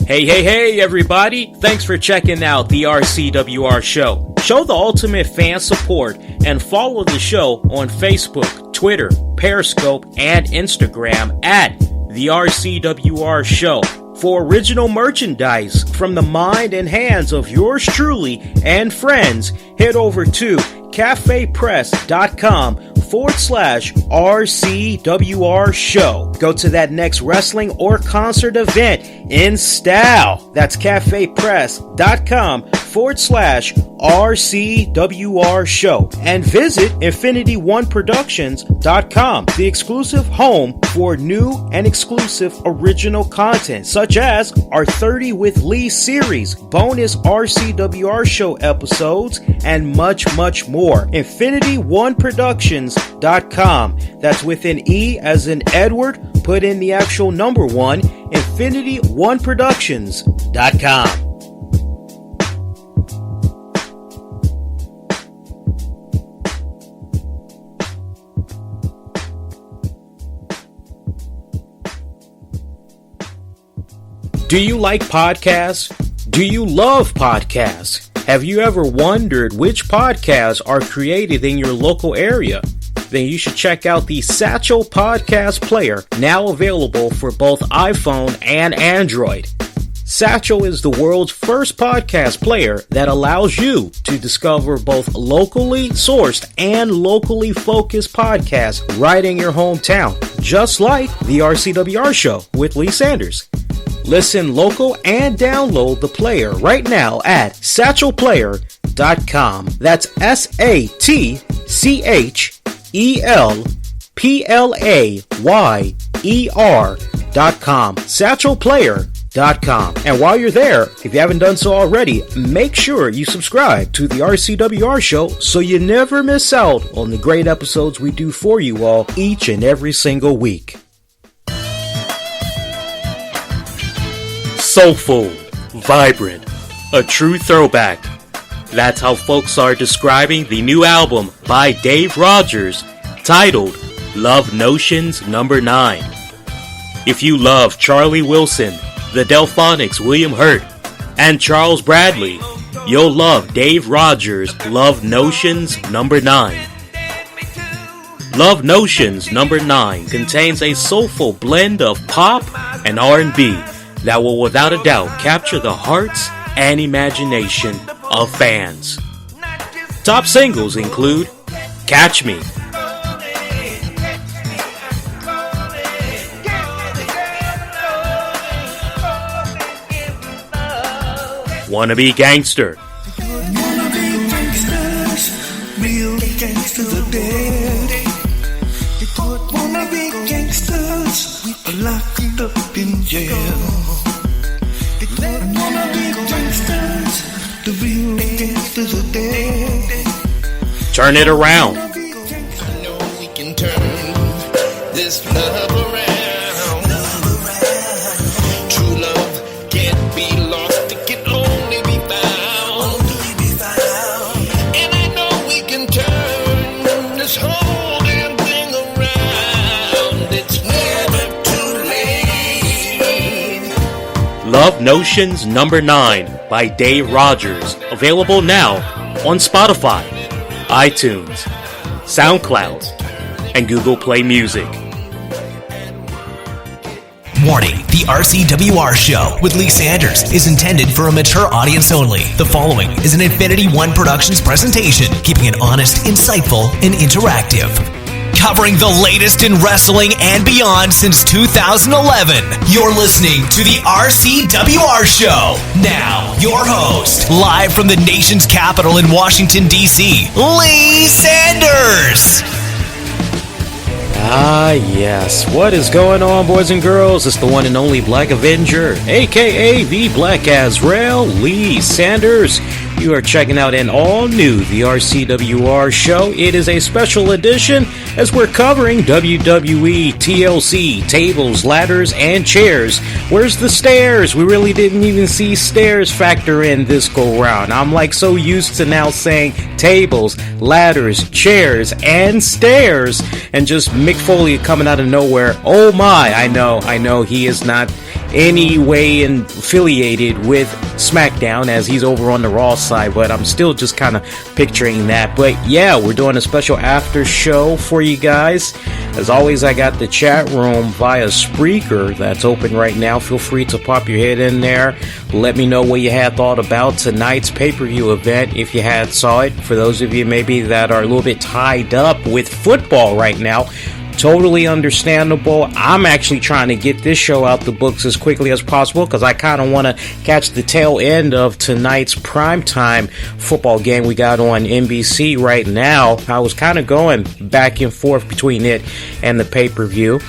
Hey, everybody. Thanks for checking out the RCWR show. Show the ultimate fan support and follow the show on Facebook, Twitter, Periscope, and Instagram at the RCWR show. For original merchandise from the mind and hands of yours truly and friends, head over to cafepress.com/RCWR show. Go to that next wrestling or concert event in style. That's cafepress.com/RCWR show. And visit InfinityOneProductions.com, the exclusive home for new and exclusive original content, such as our 30 with Lee series, bonus RCWR show episodes, and much more. InfinityOneProductions.com. That's with an E as in Edward, put in the actual number 1, InfinityOneProductions.com. Do you like podcasts? Do you love podcasts? Have you ever wondered which podcasts are created in your local area? Then you should check out the Satchel Podcast Player, now available for both iPhone and Android. Satchel is the world's first podcast player that allows you to discover both locally sourced and locally focused podcasts right in your hometown, just like the RCWR show with Lee Sanders. Listen local and download the player right now at satchelplayer.com. That's SATCHELPLAYER.com. Satchelplayer.com. And while you're there, if you haven't done so already, make sure you subscribe to the RCWR show so you never miss out on the great episodes we do for you all each and every single week. Soulful, vibrant, a true throwback. That's how folks are describing the new album by Dave Rogers, titled Love Notions No. 9. If you love Charlie Wilson, the Delphonics' William Hurt, and Charles Bradley, you'll love Dave Rogers' Love Notions No. 9. Love Notions No. 9 contains a soulful blend of pop and R&B that will without a doubt capture the hearts and imagination of fans. Top singles include Catch Me, Wanna Be Gangster, Real gangsters are dead. Wanna be gangsters are locked up in jail. Wanna be gangsters, the real gangsters are dead. Turn It Around, I know we can turn this love around. True love can't be lost, it can only be found. And I know we can turn this whole damn thing around. It's never too late. Love Notions No. 9 by Dave Rogers, available now on Spotify, iTunes, SoundCloud, and Google Play Music. Warning, the RCWR show with Lee Sanders is intended for a mature audience only. The following is an Infinity One Productions presentation, keeping it honest, insightful, and interactive. Covering the latest in wrestling and beyond since 2011. You're listening to the RCWR show. Now, your host, live from the nation's capital in Washington, D.C., Lee Sanders. Ah, yes. What is going on, boys and girls? It's the one and only Black Avenger, a.k.a. the Black Azrael, Lee Sanders. You are checking out an all-new The RCWR show. It is a special edition as we're covering WWE TLC Tables, Ladders, and Chairs. Where's the stairs? We really didn't even see stairs factor in this go round. I'm like so used to now saying tables, ladders, chairs, and stairs, and just Mick Foley coming out of nowhere. Oh my, I know he is not any way affiliated with SmackDown, as he's over on the Raw side, but I'm still just kind of picturing that. But yeah, we're doing a special after show for you guys. As always, I got the chat room via Spreaker that's open right now. Feel free to pop your head in there. Let me know what you had thought about tonight's pay-per-view event, if you had saw it. For those of you maybe that are a little bit tied up with football right now, totally understandable. I'm actually trying to get this show out the books as quickly as possible because I kind of want to catch the tail end of tonight's primetime football game we got on NBC right now. I was kind of going back and forth between it and the pay-per-view.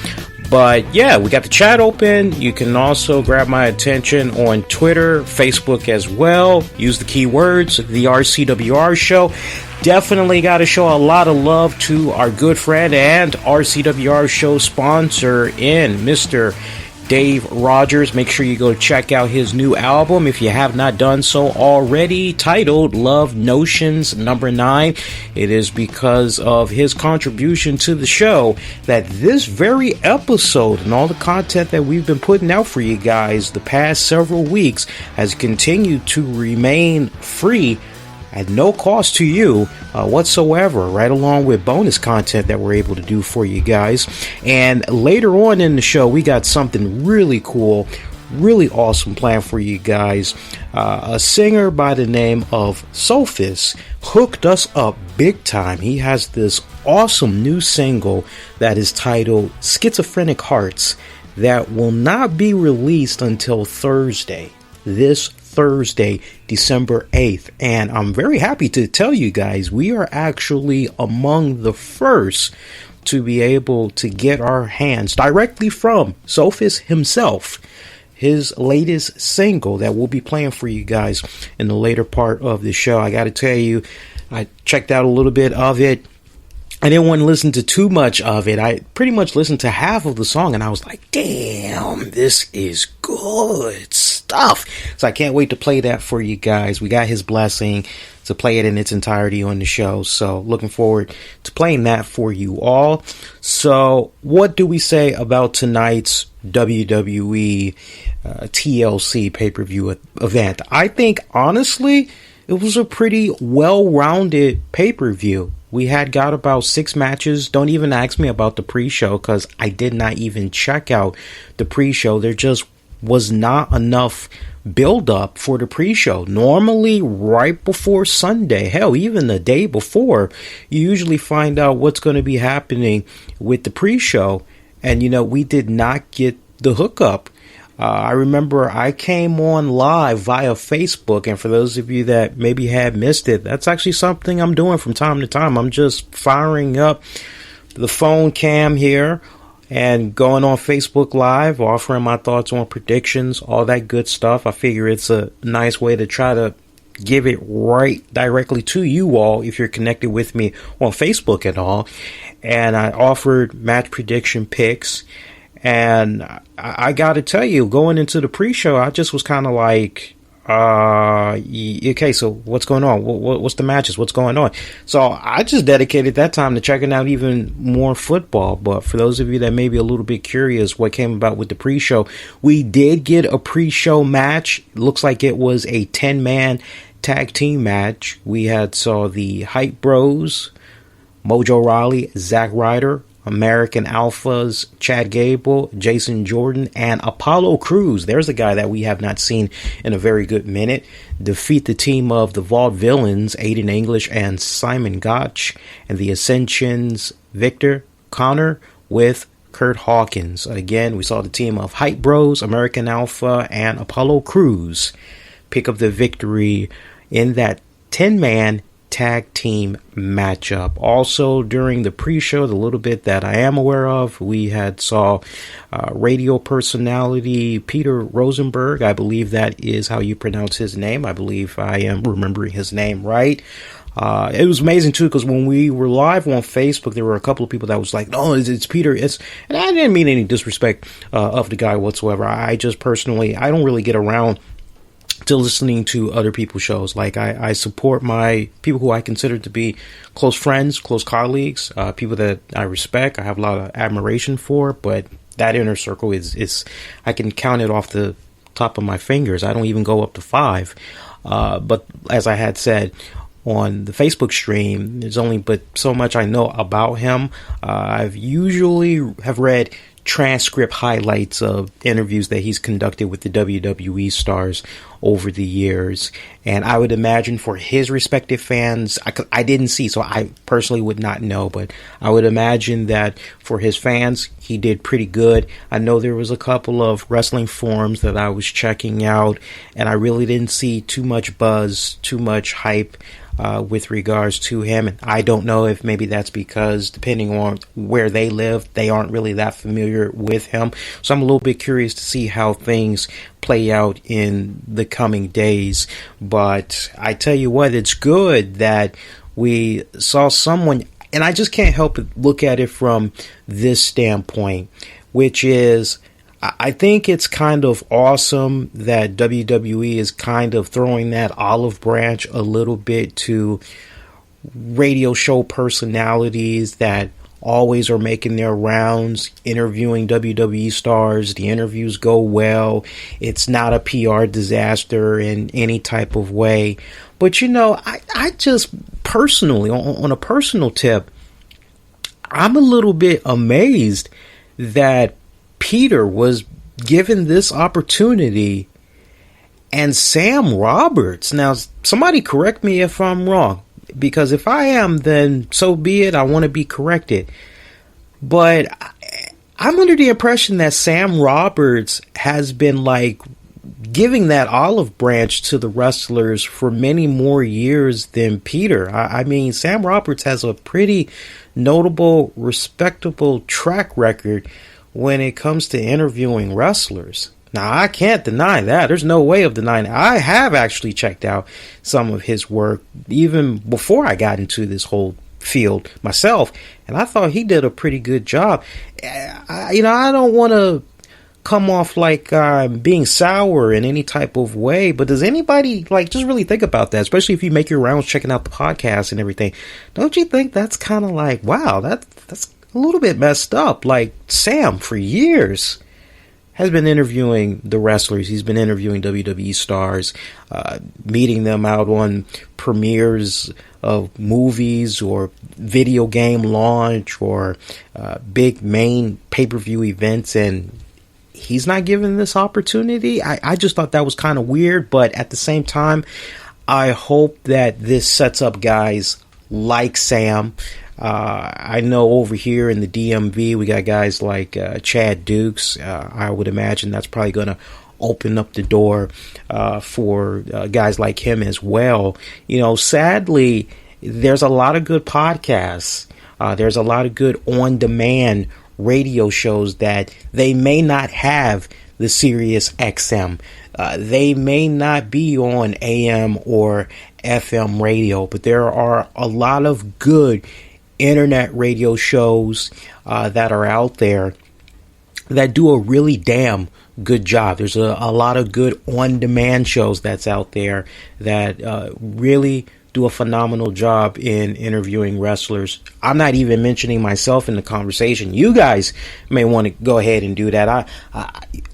But yeah, we got the chat open. You can also grab my attention on Twitter, Facebook as well. Use the keywords, the RCWR show. Definitely got to show a lot of love to our good friend and RCWR show sponsor in Mr. Dave Rogers. Make sure you go check out his new album if you have not done so already, titled Love Notions number 9. It is because of his contribution to the show that this very episode and all the content that we've been putting out for you guys the past several weeks has continued to remain free at no cost to you whatsoever, right along with bonus content that we're able to do for you guys. And later on in the show, we got something really cool, really awesome planned for you guys. A singer by the name of Sophus hooked us up big time. He has this awesome new single that is titled Schizophrenic Hearts that will not be released until this Thursday, December 8th. And I'm very happy to tell you guys we are actually among the first to be able to get our hands directly from Sophus himself, his latest single that we'll be playing for you guys in the later part of the show. I got to tell you, I checked out a little bit of it. I didn't want to listen to too much of it. I pretty much listened to half of the song and I was like, damn, this is good stuff. So I can't wait to play that for you guys. We got his blessing to play it in its entirety on the show. So looking forward to playing that for you all. So what do we say about tonight's WWE TLC pay-per-view event? I think honestly, it was a pretty well-rounded pay-per-view. We had got about 6 matches. Don't even ask me about the pre-show because I did not even check out the pre-show. There just was not enough build-up for the pre-show. Normally, right before Sunday, hell, even the day before, you usually find out what's going to be happening with the pre-show. And, you know, we did not get the hookup. I remember I came on live via Facebook, and for those of you that maybe had missed it, that's actually something I'm doing from time to time. I'm just firing up the phone cam here and going on Facebook Live, offering my thoughts on predictions, all that good stuff. I figure it's a nice way to try to give it right directly to you all if you're connected with me on Facebook at all. And I offered match prediction picks. And I got to tell you, going into the pre-show, I just was kind of like, okay, so what's going on? What's the matches? What's going on? So I just dedicated that time to checking out even more football. But for those of you that may be a little bit curious what came about with the pre-show, we did get a pre-show match. Looks like it was a 10-man tag team match. We saw the Hype Bros, Mojo Rawley, Zack Ryder, American Alphas, Chad Gable, Jason Jordan, and Apollo Crews. There's a guy that we have not seen in a very good minute. Defeat the team of the Vault Villains, Aiden English and Simon Gotch, and the Ascension's Victor Connor with Kurt Hawkins. Again, we saw the team of Hype Bros, American Alpha, and Apollo Crews pick up the victory in that 10-man tag team matchup. Also, during the pre-show, the little bit that I am aware of, we saw radio personality Peter Rosenberg. I believe that is how you pronounce his name. I believe I am remembering his name right. It was amazing too, because when we were live on Facebook, there were a couple of people that was like, "No, it's Peter." And I didn't mean any disrespect of the guy whatsoever. I just personally, I don't really get around to listening to other people's shows. Like I support my people who I consider to be close friends, close colleagues, people that I respect. I have a lot of admiration for, but that inner circle is I can count it off the top of my fingers. I don't even go up to 5. But as I had said on the Facebook stream, there's only but so much I know about him. I've usually have read transcript highlights of interviews that he's conducted with the WWE stars over the years, and I would imagine for his respective fans, I didn't see, so I personally would not know, but I would imagine that for his fans, he did pretty good. I know there was a couple of wrestling forums that I was checking out, and I really didn't see too much buzz, too much hype with regards to him. And I don't know if maybe that's because depending on where they live, they aren't really that familiar with him. So I'm a little bit curious to see how things play out in the coming days. But I tell you what, it's good that we saw someone, and I just can't help but look at it from this standpoint, which is, I think it's kind of awesome that WWE is kind of throwing that olive branch a little bit to radio show personalities that always are making their rounds, interviewing WWE stars. The interviews go well. It's not a PR disaster in any type of way. But, you know, I just personally, on a personal tip, I'm a little bit amazed that Peter was given this opportunity and Sam Roberts. Now, somebody correct me if I'm wrong, because if I am, then so be it. I want to be corrected. But I'm under the impression that Sam Roberts has been like giving that olive branch to the wrestlers for many more years than Peter. I mean, Sam Roberts has a pretty notable, respectable track record when it comes to interviewing wrestlers. Now, I can't deny that. There's no way of denying it. I have actually checked out some of his work even before I got into this whole field myself, and I thought he did a pretty good job. I don't want to come off like being sour in any type of way, but does anybody just really think about that, especially if you make your rounds checking out the podcast and everything? Don't you think that's kind of like, wow, that's a little bit messed up? Like, Sam for years has been interviewing the wrestlers. He's been interviewing WWE stars, meeting them out on premieres of movies or video game launch or big main pay-per-view events, and he's not given this opportunity. I just thought that was kind of weird, but at the same time, I hope that this sets up guys like Sam. I know over here in the DMV, we got guys like Chad Dukes. I would imagine that's probably going to open up the door for guys like him as well. You know, sadly, there's a lot of good podcasts. There's a lot of good on-demand radio shows that they may not have the Sirius XM. They may not be on AM or FM radio, but there are a lot of good internet radio shows that are out there that do a really damn good job. There's a lot of good on-demand shows that's out there that really do a phenomenal job in interviewing wrestlers. I'm not even mentioning myself in the conversation. You guys may want to go ahead and do that.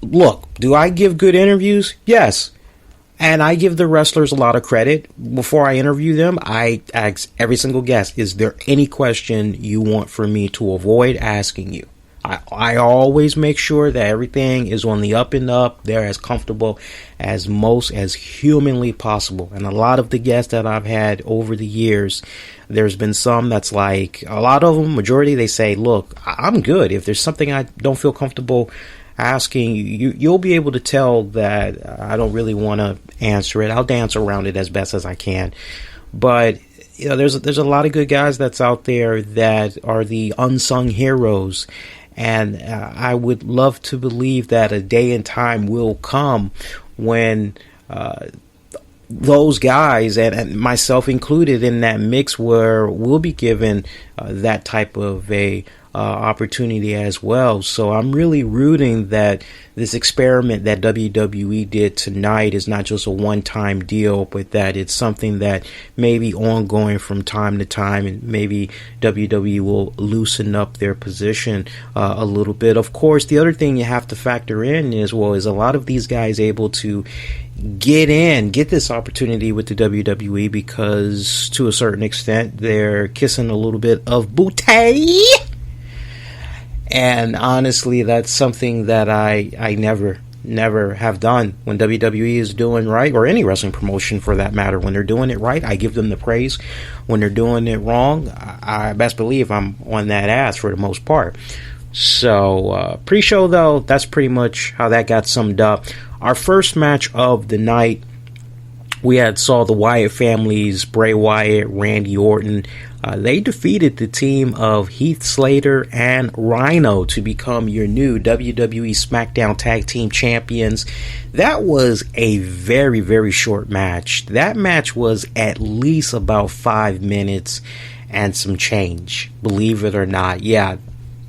Look, do I give good interviews? Yes. And I give the wrestlers a lot of credit. Before I interview them, I ask every single guest, is there any question you want for me to avoid asking you? I always make sure that everything is on the up and up. They're as comfortable as humanly possible. And a lot of the guests that I've had over the years, there's been some that's like, a lot of them, majority, they say, look, I'm good. If there's something I don't feel comfortable asking, you'll be able to tell that I don't really want to answer it. I'll dance around it as best as I can. But you know, there's a lot of good guys that's out there that are the unsung heroes. And I would love to believe that a day and time will come when those guys, and myself included in that mix, where we'll be given that type of a opportunity as well. So I'm really rooting that this experiment that WWE did tonight is not just a one-time deal, but that it's something that may be ongoing from time to time, and maybe WWE will loosen up their position a little bit. Of course, the other thing you have to factor in is, well, is a lot of these guys able to get this opportunity with the WWE because to a certain extent they're kissing a little bit of booty. And honestly, that's something that I never have done. When WWE is doing right, or any wrestling promotion for that matter, when they're doing it right, I give them the praise. When they're doing it wrong, I best believe I'm on that ass for the most part. So pre-show though, that's pretty much how that got summed up. Our first match of the night, we saw the Wyatt families, Bray Wyatt, Randy Orton. They defeated the team of Heath Slater and Rhino to become your new WWE SmackDown Tag Team Champions. That was a very, very short match. That match was at least about 5 minutes and some change, believe it or not. Yeah,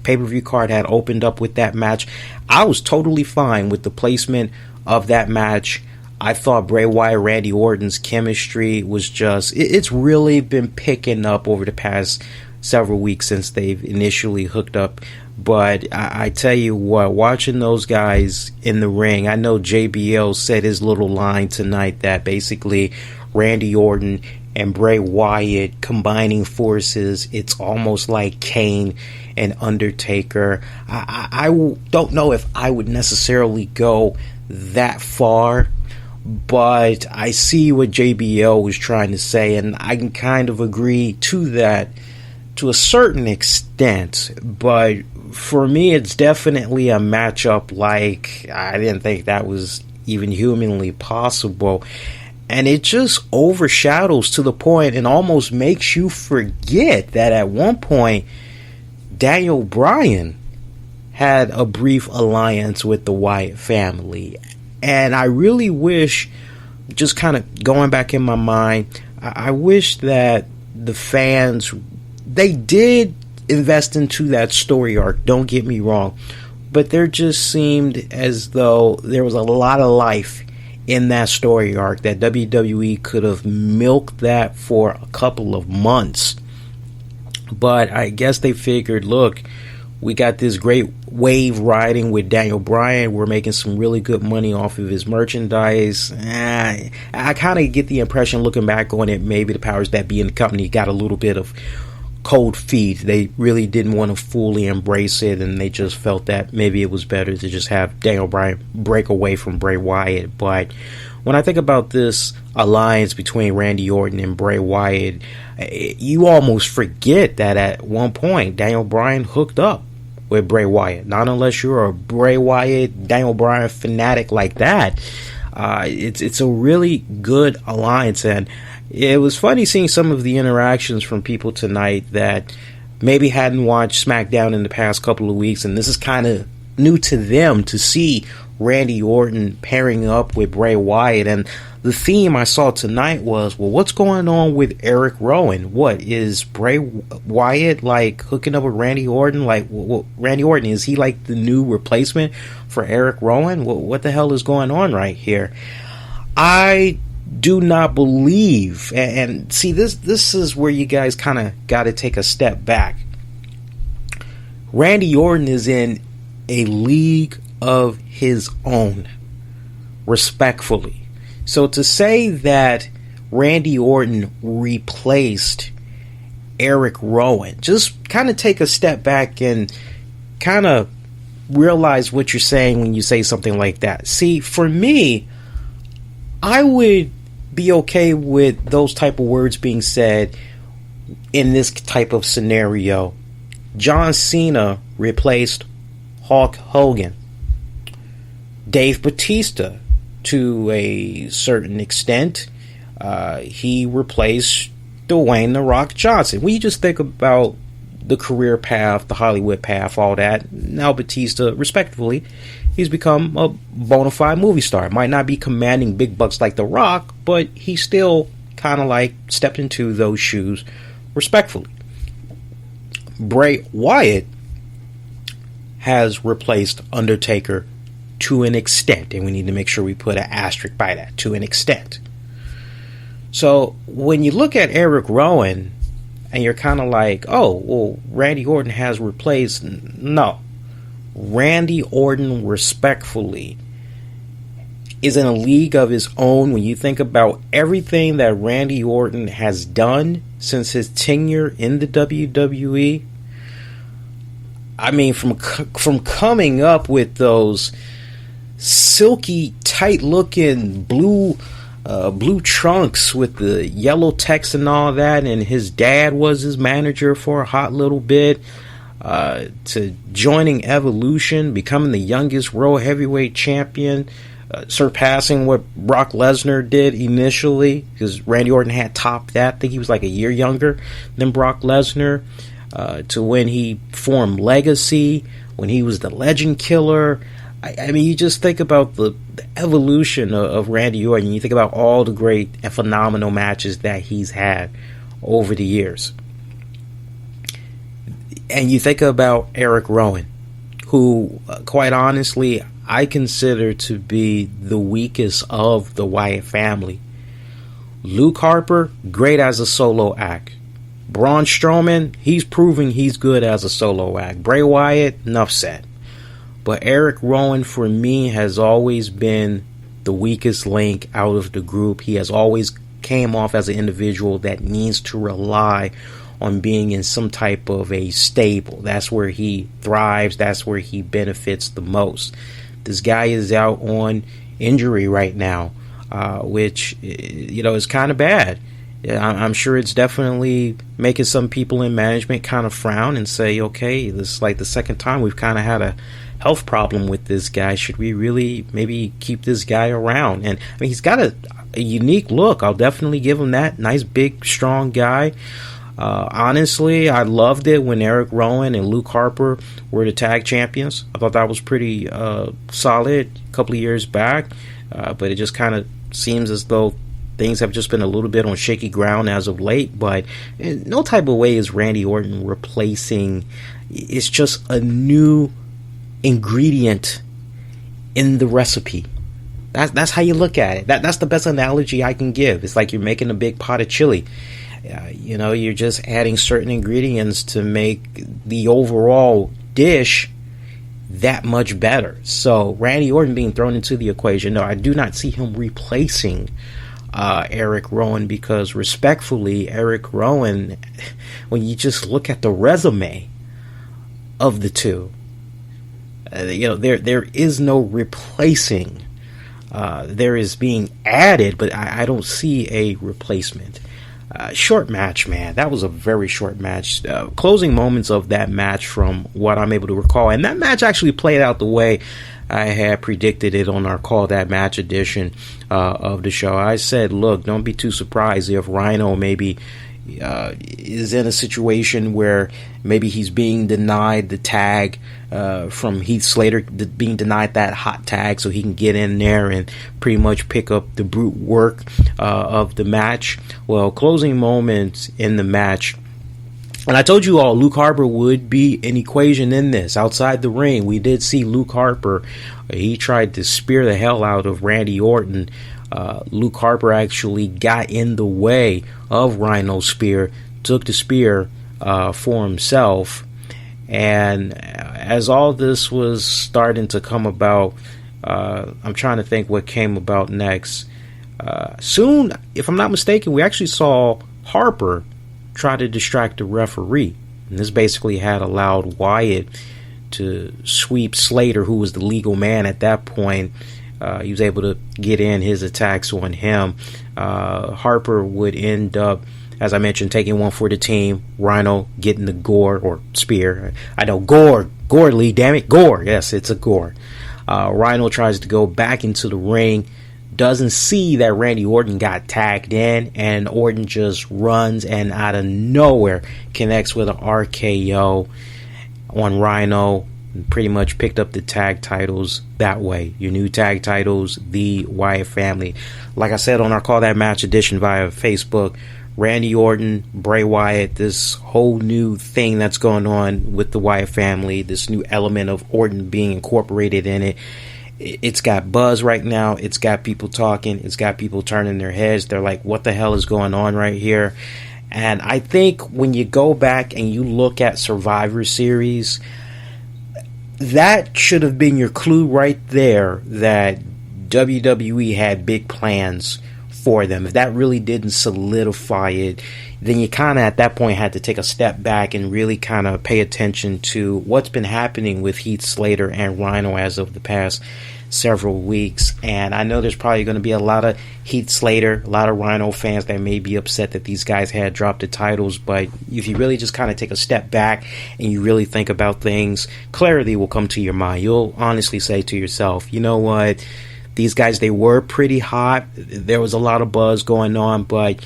pay-per-view card had opened up with that match. I was totally fine with the placement of that match. I thought Bray Wyatt, Randy Orton's chemistry was just, it's really been picking up over the past several weeks since they've initially hooked up. But I tell you what, watching those guys in the ring, I know JBL said his little line tonight that basically Randy Orton and Bray Wyatt combining forces, it's almost like Kane and Undertaker. I don't know if I would necessarily go that far, but I see what JBL was trying to say, and I can kind of agree to that to a certain extent. But for me, it's definitely a matchup like I didn't think that was even humanly possible. And it just overshadows to the point and almost makes you forget that at one point Daniel Bryan had a brief alliance with the Wyatt family. And I really wish, just kind of going back in my mind, I wish that the fans, they did invest into that story arc, don't get me wrong, but there just seemed as though there was a lot of life in that story arc, that WWE could have milked that for a couple of months. But I guess they figured, look, we got this great wave riding with Daniel Bryan. We're making some really good money off of his merchandise. I kind of get the impression, looking back on it, maybe the powers that be in the company got a little bit of cold feet. They really didn't want to fully embrace it, and they just felt that maybe it was better to just have Daniel Bryan break away from Bray Wyatt. But when I think about this alliance between Randy Orton and Bray Wyatt, you almost forget that at one point Daniel Bryan hooked up with Bray Wyatt. Not unless you're a Bray Wyatt, Daniel Bryan fanatic like that. It's a really good alliance, and it was funny seeing some of the interactions from people tonight that maybe hadn't watched SmackDown in the past couple of weeks, and this is kind of new to them to see Randy Orton pairing up with Bray Wyatt. And the theme I saw tonight was, well, what's going on with Eric Rowan? What is Bray Wyatt like hooking up with Randy Orton? Like, Randy Orton, is he like the new replacement for Eric Rowan? What the hell is going on right here? I do not believe, and see, this is where you guys kind of got to take a step back. Randy Orton is in a league of his own, respectfully. So to say that Randy Orton replaced Eric Rowan, just kind of take a step back and kind of realize what you're saying when you say something like that. See, for me, I would be okay with those type of words being said in this type of scenario. John Cena replaced Hulk Hogan. Dave Bautista, to a certain extent, he replaced Dwayne "The Rock" Johnson. When you just think about the career path, the Hollywood path, all that. Now Batista, respectively, he's become a bona fide movie star. Might not be commanding big bucks like The Rock, but he still kind of like stepped into those shoes respectfully. Bray Wyatt has replaced Undertaker to an extent, and we need to make sure we put an asterisk by that, to an extent. So when you look at Eric Rowan and you're kind of like, oh, well, Randy Orton has replaced. No. Randy Orton, respectfully, is in a league of his own when you think about everything that Randy Orton has done since his tenure in the WWE. I mean, from coming up with those silky, tight-looking blue trunks with the yellow text and all that, and his dad was his manager for a hot little bit, to joining Evolution, becoming the youngest World Heavyweight Champion, surpassing what Brock Lesnar did initially, because Randy Orton had topped that. I think he was like a year younger than Brock Lesnar, to when he formed Legacy, when he was the Legend Killer. I mean, you just think about the evolution of Randy Orton. You think about all the great and phenomenal matches that he's had over the years. And you think about Eric Rowan, who, quite honestly, I consider to be the weakest of the Wyatt family. Luke Harper, great as a solo act. Braun Strowman, he's proving he's good as a solo act. Bray Wyatt, enough said. But Eric Rowan, for me, has always been the weakest link out of the group. He has always came off as an individual that needs to rely on being in some type of a stable. That's where he thrives. That's where he benefits the most. This guy is out on injury right now, which, is kind of bad. I'm sure it's definitely making some people in management kind of frown and say, okay, this is like the second time we've kind of had a health problem with this guy. Should we really maybe keep this guy around? And I mean, he's got a unique look. I'll definitely give him that. Nice, big, strong guy. Honestly, I loved it when Eric Rowan and Luke Harper were the tag champions. I thought that was pretty solid a couple of years back, but it just kind of seems as though things have just been a little bit on shaky ground as of late. But in no type of way is Randy Orton replacing. It's just a new ingredient in the recipe. That's how you look at it. That's the best analogy I can give. It's like you're making a big pot of chili. You're just adding certain ingredients to make the overall dish that much better. So Randy Orton being thrown into the equation, no, I do not see him replacing Eric Rowan, because respectfully, Eric Rowan, when you just look at the resume of the two, there is no replacing. There is being added, but I don't see a replacement. Short match, man. That was a very short match. Closing moments of that match, from what I'm able to recall, and that match actually played out the way I had predicted it on our Call That Match edition of the show. I said, look, don't be too surprised if Rhino maybe is in a situation where maybe he's being denied the tag from Heath Slater, being denied that hot tag, so he can get in there and pretty much pick up the brute work of the match. Well, closing moments in the match, and I told you all Luke Harper would be an equation in this. Outside the ring, we did see Luke Harper. He tried to spear the hell out of Randy Orton. Luke Harper actually got in the way of Rhino's spear, took the spear for himself. And as all this was starting to come about, I'm trying to think what came about next. Soon, if I'm not mistaken, we actually saw Harper try to distract the referee. And this basically had allowed Wyatt to sweep Slater, who was the legal man at that point. He was able to get in his attacks on him. Harper would end up, as I mentioned, taking one for the team. Rhino getting the gore, or spear. I know, gore, Lee, damn it, gore. Yes, it's a gore. Rhino tries to go back into the ring doesn't see that Randy Orton got tagged in, and Orton just runs and out of nowhere connects with an RKO on Rhino, and pretty much picked up the tag titles that way. Your new tag titles, the Wyatt family. Like I said on our Call That Match edition via Facebook, Randy Orton, Bray Wyatt, this whole new thing that's going on with the Wyatt family, this new element of Orton being incorporated in it. It's got buzz right now. It's got people talking. It's got people turning their heads. They're like, what the hell is going on right here? And I think when you go back and you look at Survivor Series, that should have been your clue right there that WWE had big plans for them. If that really didn't solidify it, then you kind of at that point had to take a step back and really kind of pay attention to what's been happening with Heath Slater and Rhino as of the past several weeks. And I know there's probably going to be a lot of Heath Slater, a lot of Rhino fans that may be upset that these guys had dropped the titles, but if you really just kind of take a step back and you really think about things, clarity will come to your mind. You'll honestly say to yourself, you know what, these guys, they were pretty hot. There was a lot of buzz going on, but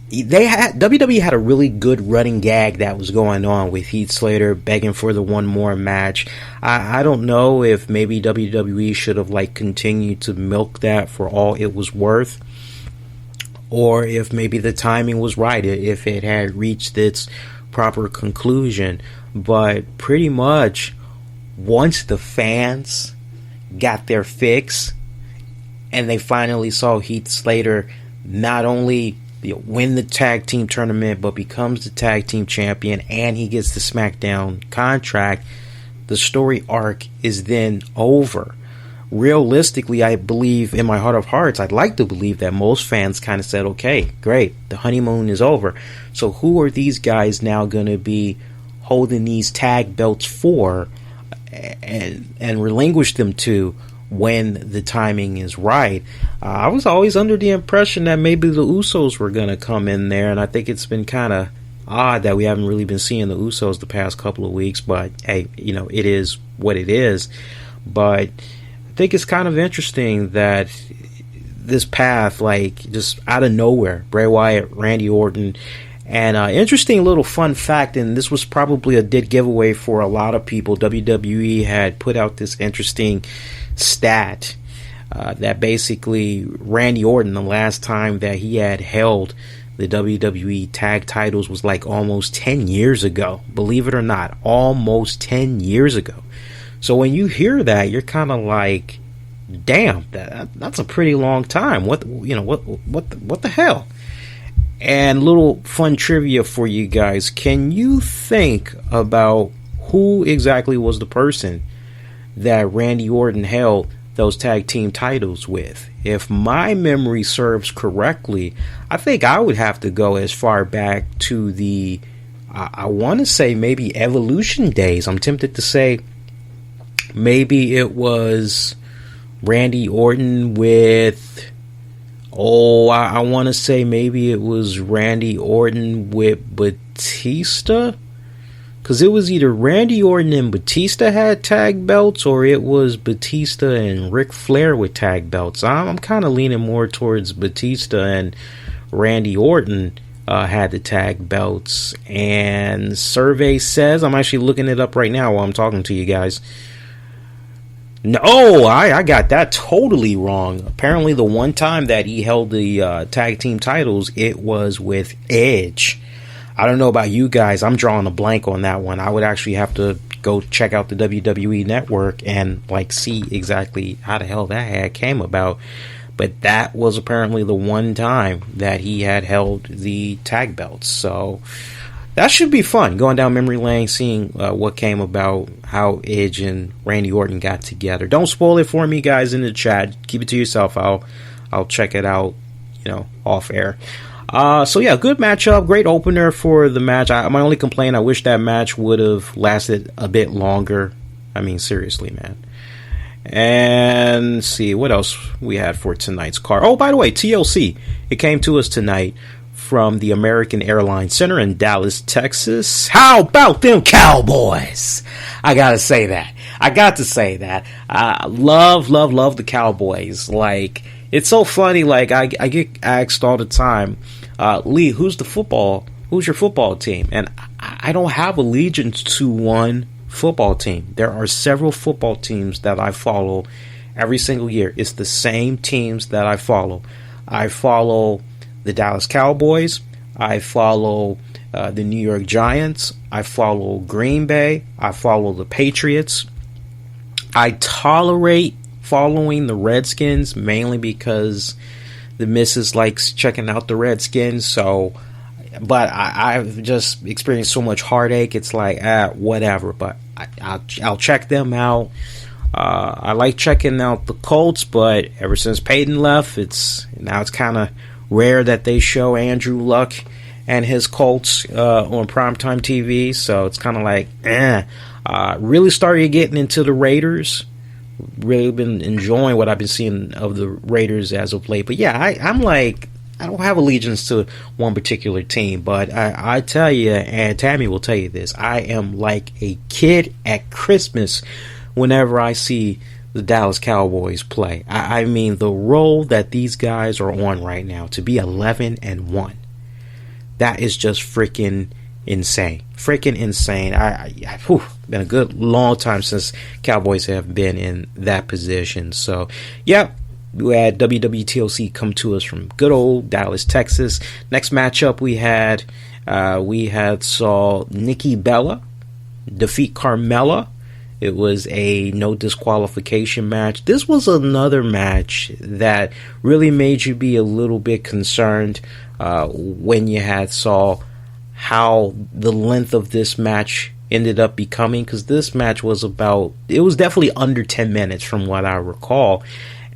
WWE had a really good running gag that was going on with Heath Slater begging for the one more match. I don't know if maybe WWE should have continued to milk that for all it was worth, or if maybe the timing was right, if it had reached its proper conclusion. But pretty much once the fans got their fix and they finally saw Heath Slater not only win the tag team tournament but becomes the tag team champion and he gets the SmackDown contract, the story arc is then over. Realistically, I believe in my heart of hearts, I'd like to believe that most fans kind of said, okay, great, the honeymoon is over, so who are these guys now going to be holding these tag belts for and relinquish them to when the timing is right? I was always under the impression that maybe the Usos were going to come in there, and I think it's been kind of odd that we haven't really been seeing the Usos the past couple of weeks, but hey, it is what it is. But I think it's kind of interesting that this path, just out of nowhere, Bray Wyatt, Randy Orton. And interesting little fun fact, and this was probably a dead giveaway for a lot of people, WWE had put out this interesting stat that basically Randy Orton, the last time that he had held the WWE tag titles was almost 10 years ago. Believe it or not, almost 10 years ago. So when you hear that, you're kind of like, damn, that's a pretty long time. What the hell? And little fun trivia for you guys. Can you think about who exactly was the person that Randy Orton held those tag team titles with? If my memory serves correctly, I think I would have to go as far back to the, I want to say maybe Evolution days. I'm tempted to say maybe it was Randy Orton with... I want to say maybe it was Randy Orton with Batista, because it was either Randy Orton and Batista had tag belts, or it was Batista and Ric Flair with tag belts. I'm kind of leaning more towards Batista and Randy Orton had the tag belts. And survey says, I'm actually looking it up right now while I'm talking to you guys. No, I got that totally wrong. Apparently the one time that he held the tag team titles, it was with Edge. I don't know about you guys. I'm drawing a blank on that one. I would actually have to go check out the WWE network and see exactly how the hell that came about. But that was apparently the one time that he had held the tag belts. So that should be fun, going down memory lane, seeing what came about, how Edge and Randy Orton got together. Don't spoil it for me, guys, in the chat. Keep it to yourself. I'll check it out, off air. So yeah, good matchup, great opener for the match. My only complaint, I wish that match would have lasted a bit longer. I mean, seriously, man. And let's see what else we had for tonight's card. Oh, by the way, TLC, it came to us tonight from the American Airlines Center in Dallas, Texas. How about them Cowboys? I gotta say that. I got to say that. Love the Cowboys. it's so funny. Like I get asked all the time, Lee, who's your football team? And I don't have allegiance to one football team. There are several football teams that I follow every single year. It's the same teams that I follow. I follow the Dallas Cowboys. I follow the New York Giants. I follow Green Bay. I follow the Patriots. I tolerate following the Redskins mainly because the missus likes checking out the Redskins. So, but I've just experienced so much heartache. It's like, whatever. But I'll check them out. I like checking out the Colts, but ever since Peyton left, it's kind of rare that they show Andrew Luck and his Colts on primetime TV. So it's kind of like, really started getting into the Raiders. Really been enjoying what I've been seeing of the Raiders as of late. But yeah, I'm like, I don't have allegiance to one particular team, but I tell you, and Tammy will tell you this, I am like a kid at Christmas whenever I see the Dallas Cowboys play. I mean, the role that these guys are on right now, to be 11-1, that is just freaking insane. Freaking insane. Been a good long time since Cowboys have been in that position. So, yeah. We had WWE TLC come to us from good old Dallas, Texas. Next matchup we had saw Nikki Bella defeat Carmella. It was a no disqualification match. This was another match that really made you be a little bit concerned when you saw how the length of this match ended up becoming, because this match was definitely under 10 minutes from what I recall.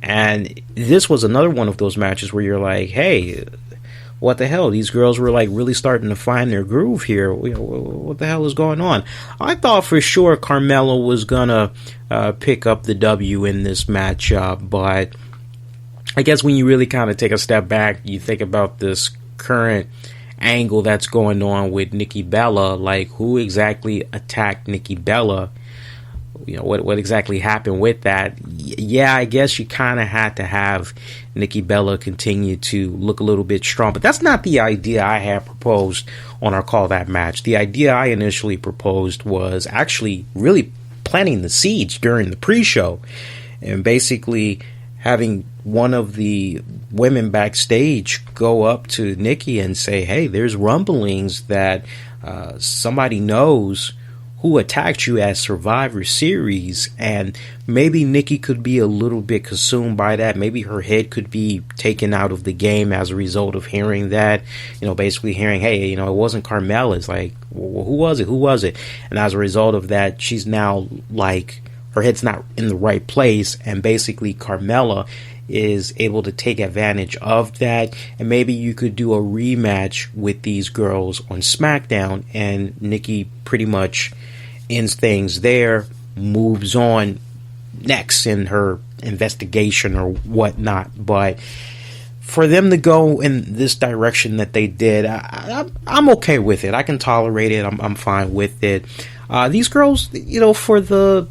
And this was another one of those matches where you're like, hey, what the hell? These girls were like really starting to find their groove here. What the hell is going on? I thought for sure Carmella was going to pick up the W in this matchup. But I guess when you really kind of take a step back, you think about this current angle that's going on with Nikki Bella. Like, who exactly attacked Nikki Bella? What exactly happened with that? Yeah, I guess you kind of had to have Nikki Bella continue to look a little bit strong. But that's not the idea I had proposed on our Call That Match. The idea I initially proposed was actually really planting the seeds during the pre-show and basically having one of the women backstage go up to Nikki and say, hey, there's rumblings that somebody knows who attacked you at Survivor Series, and maybe Nikki could be a little bit consumed by that. Maybe her head could be taken out of the game as a result of hearing that, basically hearing, hey, it wasn't Carmella. It's like, well, who was it? And as a result of that, she's now like, her head's not in the right place, and basically Carmella is able to take advantage of that, and maybe you could do a rematch with these girls on SmackDown, and Nikki pretty much ends things there, moves on next in her investigation or whatnot. But for them to go in this direction that they did, I'm okay with it. I can tolerate it. I'm fine with it. These girls, for the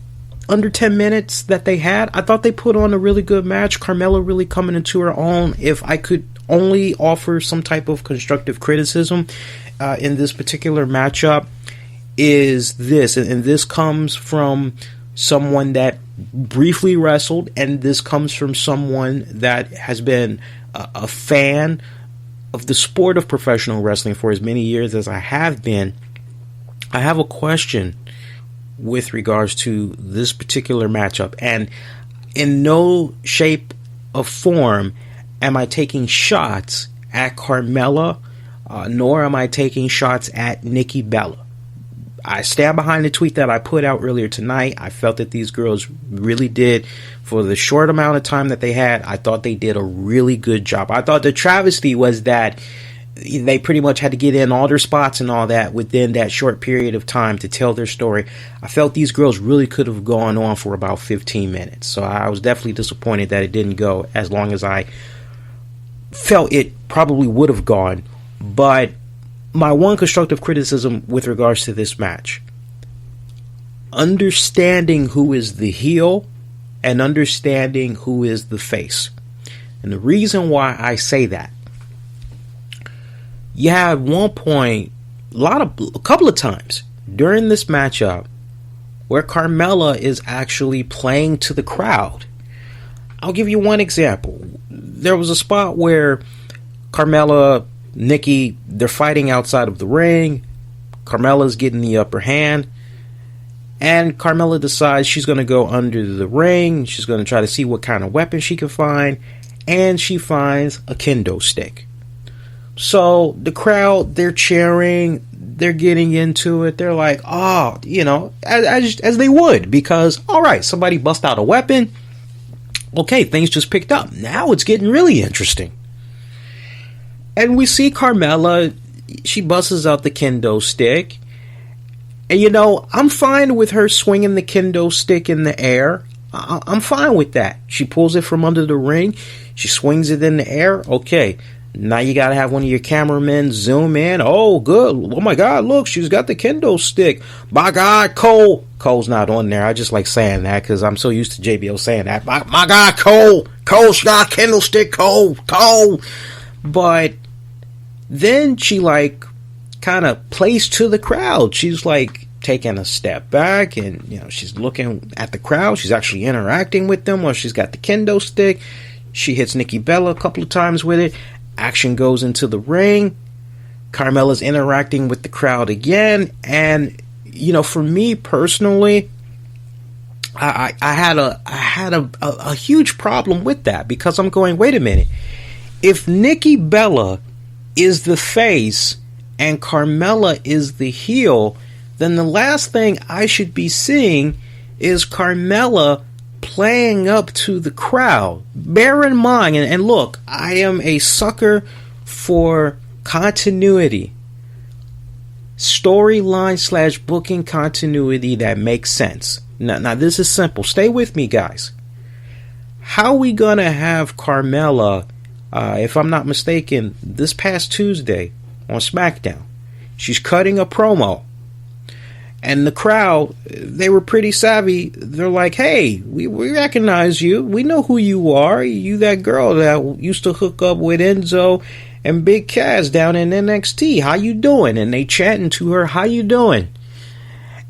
under 10 minutes that they had, I thought they put on a really good match. Carmella really coming into her own. If I could only offer some type of constructive criticism in this particular matchup, is this, and this comes from someone that briefly wrestled, and this comes from someone that has been a fan of the sport of professional wrestling for as many years as I have been. I have a question with regards to this particular matchup, and in no shape or form am I taking shots at Carmella, nor am I taking shots at Nikki Bella. I stand behind the tweet that I put out earlier tonight. I felt that these girls really did, for the short amount of time that they had, I thought they did a really good job. I thought the travesty was that they pretty much had to get in all their spots and all that within that short period of time to tell their story. I felt these girls really could have gone on for about 15 minutes. So I was definitely disappointed that it didn't go as long as I felt it probably would have gone. But my one constructive criticism with regards to this match, understanding who is the heel and understanding who is the face. And the reason why I say that, you had one point, a couple of times during this matchup where Carmella is actually playing to the crowd. I'll give you one example. There was a spot where Carmella, Nikki, they're fighting outside of the ring. Carmella's getting the upper hand. And Carmella decides she's going to go under the ring. She's going to try to see what kind of weapon she can find. And she finds a kendo stick. So the crowd, they're cheering. They're getting into it. They're like, oh, you know, as they would. Because, all right, somebody bust out a weapon. Okay, things just picked up. Now it's getting really interesting. And we see Carmella, she busts out the kendo stick. And, you know, I'm fine with her swinging the kendo stick in the air. I'm fine with that. She pulls it from under the ring. She swings it in the air. Okay, now you got to have one of your cameramen zoom in. Oh, good. Oh, my God, look, she's got the kendo stick. My God, Cole. Cole's not on there. I just like saying that because I'm so used to JBL saying that. My God, Cole. Cole's got a kendo stick, Cole. But then she, like, kind of plays to the crowd. She's, like, taking a step back and, you know, she's looking at the crowd. She's actually interacting with them while she's got the kendo stick. She hits Nikki Bella a couple of times with it. Action goes into the ring. Carmella's interacting with the crowd again. And, you know, for me personally, I had a huge problem with that because I'm going, wait a minute. If Nikki Bella is the face and Carmella is the heel, then the last thing I should be seeing is Carmella playing up to the crowd. Bear in mind, and look, I am a sucker for continuity. Storyline / booking continuity that makes sense. Now this is simple. Stay with me, guys. How are we going to have Carmella, if I'm not mistaken, this past Tuesday on SmackDown? She's cutting a promo. And the crowd, they were pretty savvy. They're like, hey, we recognize you. We know who you are. You that girl that used to hook up with Enzo and Big Cass down in NXT. How you doing? And they chatting to her, how you doing?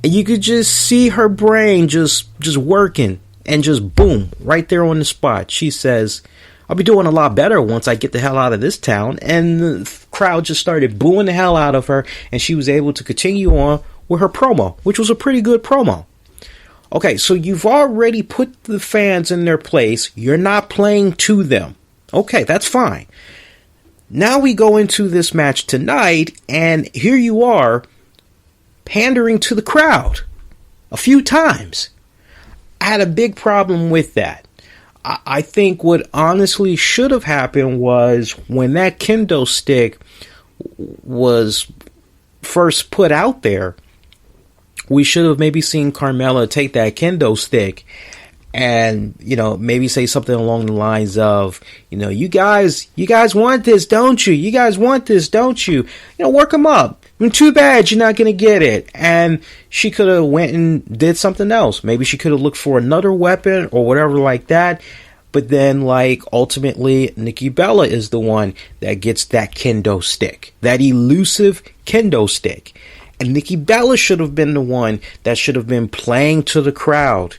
And you could just see her brain just working. And just boom, right there on the spot. She says, I'll be doing a lot better once I get the hell out of this town. And the crowd just started booing the hell out of her. And she was able to continue on with her promo, which was a pretty good promo. Okay, so you've already put the fans in their place. You're not playing to them. Okay, that's fine. Now we go into this match tonight, and here you are pandering to the crowd a few times. I had a big problem with that. I think what honestly should have happened was when that kendo stick was first put out there, we should have maybe seen Carmella take that kendo stick and, you know, maybe say something along the lines of, you know, you guys want this, don't you? You guys want this, don't you? You know, work them up. Too bad you're not going to get it. And she could have went and did something else. Maybe she could have looked for another weapon or whatever like that. But then, like, ultimately, Nikki Bella is the one that gets that kendo stick. That elusive kendo stick. And Nikki Bella should have been the one that should have been playing to the crowd,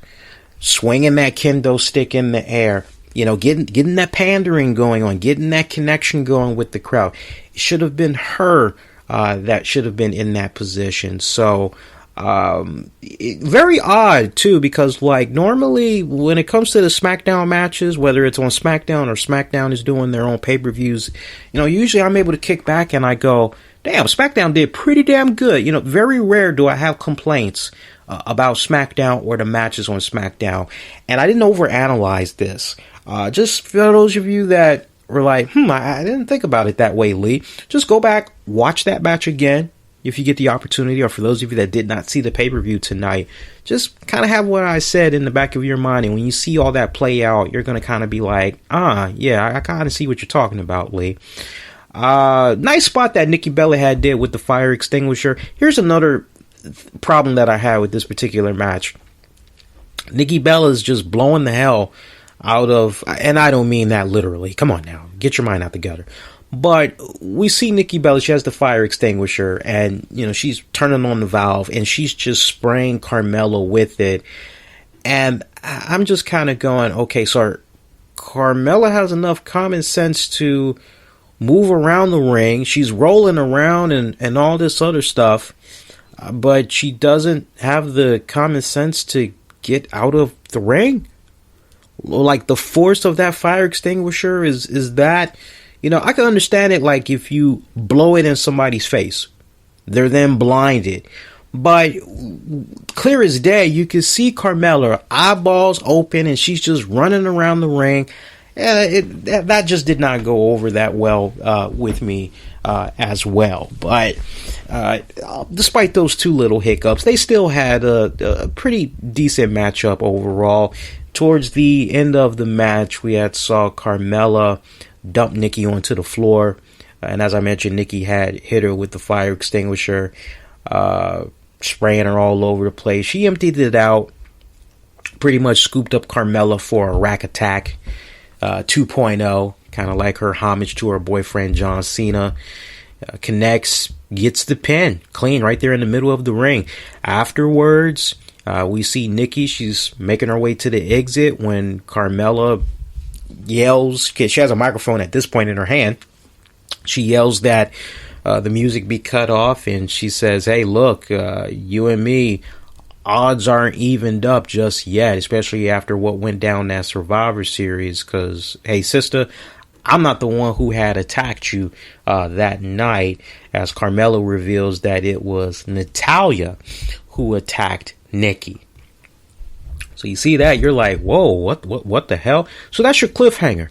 swinging that kendo stick in the air, you know, getting that pandering going on, getting that connection going with the crowd. It should have been her that should have been in that position. So, very odd, too, because, like, normally when it comes to the SmackDown matches, whether it's on SmackDown or SmackDown is doing their own pay-per-views, you know, usually I'm able to kick back and I go, damn, SmackDown did pretty damn good. You know, very rare do I have complaints about SmackDown or the matches on SmackDown. And I didn't overanalyze this. Just for those of you that were like, I didn't think about it that way, Lee. Just go back, watch that match again if you get the opportunity. Or for those of you that did not see the pay-per-view tonight, just kind of have what I said in the back of your mind. And when you see all that play out, you're going to kind of be like, yeah, I kind of see what you're talking about, Lee. Nice spot that Nikki Bella did with the fire extinguisher. Here's another problem that I had with this particular match. Nikki Bella is just blowing the hell out of, and I don't mean that literally. Come on now, get your mind out the gutter. But we see Nikki Bella, she has the fire extinguisher, and, you know, she's turning on the valve, and she's just spraying Carmella with it. And I'm just kind of going, okay, so Carmella has enough common sense to move around the ring. She's rolling around and all this other stuff, but she doesn't have the common sense to get out of the ring. Like, the force of that fire extinguisher is that, you know, I can understand it, like, if you blow it in somebody's face, they're then blinded. But clear as day, you can see Carmella, eyeballs open, and she's just running around the ring. That just did not go over that well with me as well. But despite those two little hiccups, they still had a pretty decent matchup overall. Towards the end of the match, we saw Carmella dump Nikki onto the floor. And as I mentioned, Nikki had hit her with the fire extinguisher, spraying her all over the place. She emptied it out, pretty much scooped up Carmella for a rack attack 2.0, kind of like her homage to her boyfriend John Cena. Connects, gets the pin clean right there in the middle of the ring. Afterwards, we see Nikki, she's making her way to the exit when Carmella yells, she has a microphone at this point in her hand. She yells that the music be cut off, and she says, hey, look, you and me, odds aren't evened up just yet, especially after what went down that Survivor Series, because, hey, sister, I'm not the one who had attacked you that night, as Carmella reveals that it was Natalya who attacked Nikki. So you see that, you're like, whoa, what the hell? So that's your cliffhanger.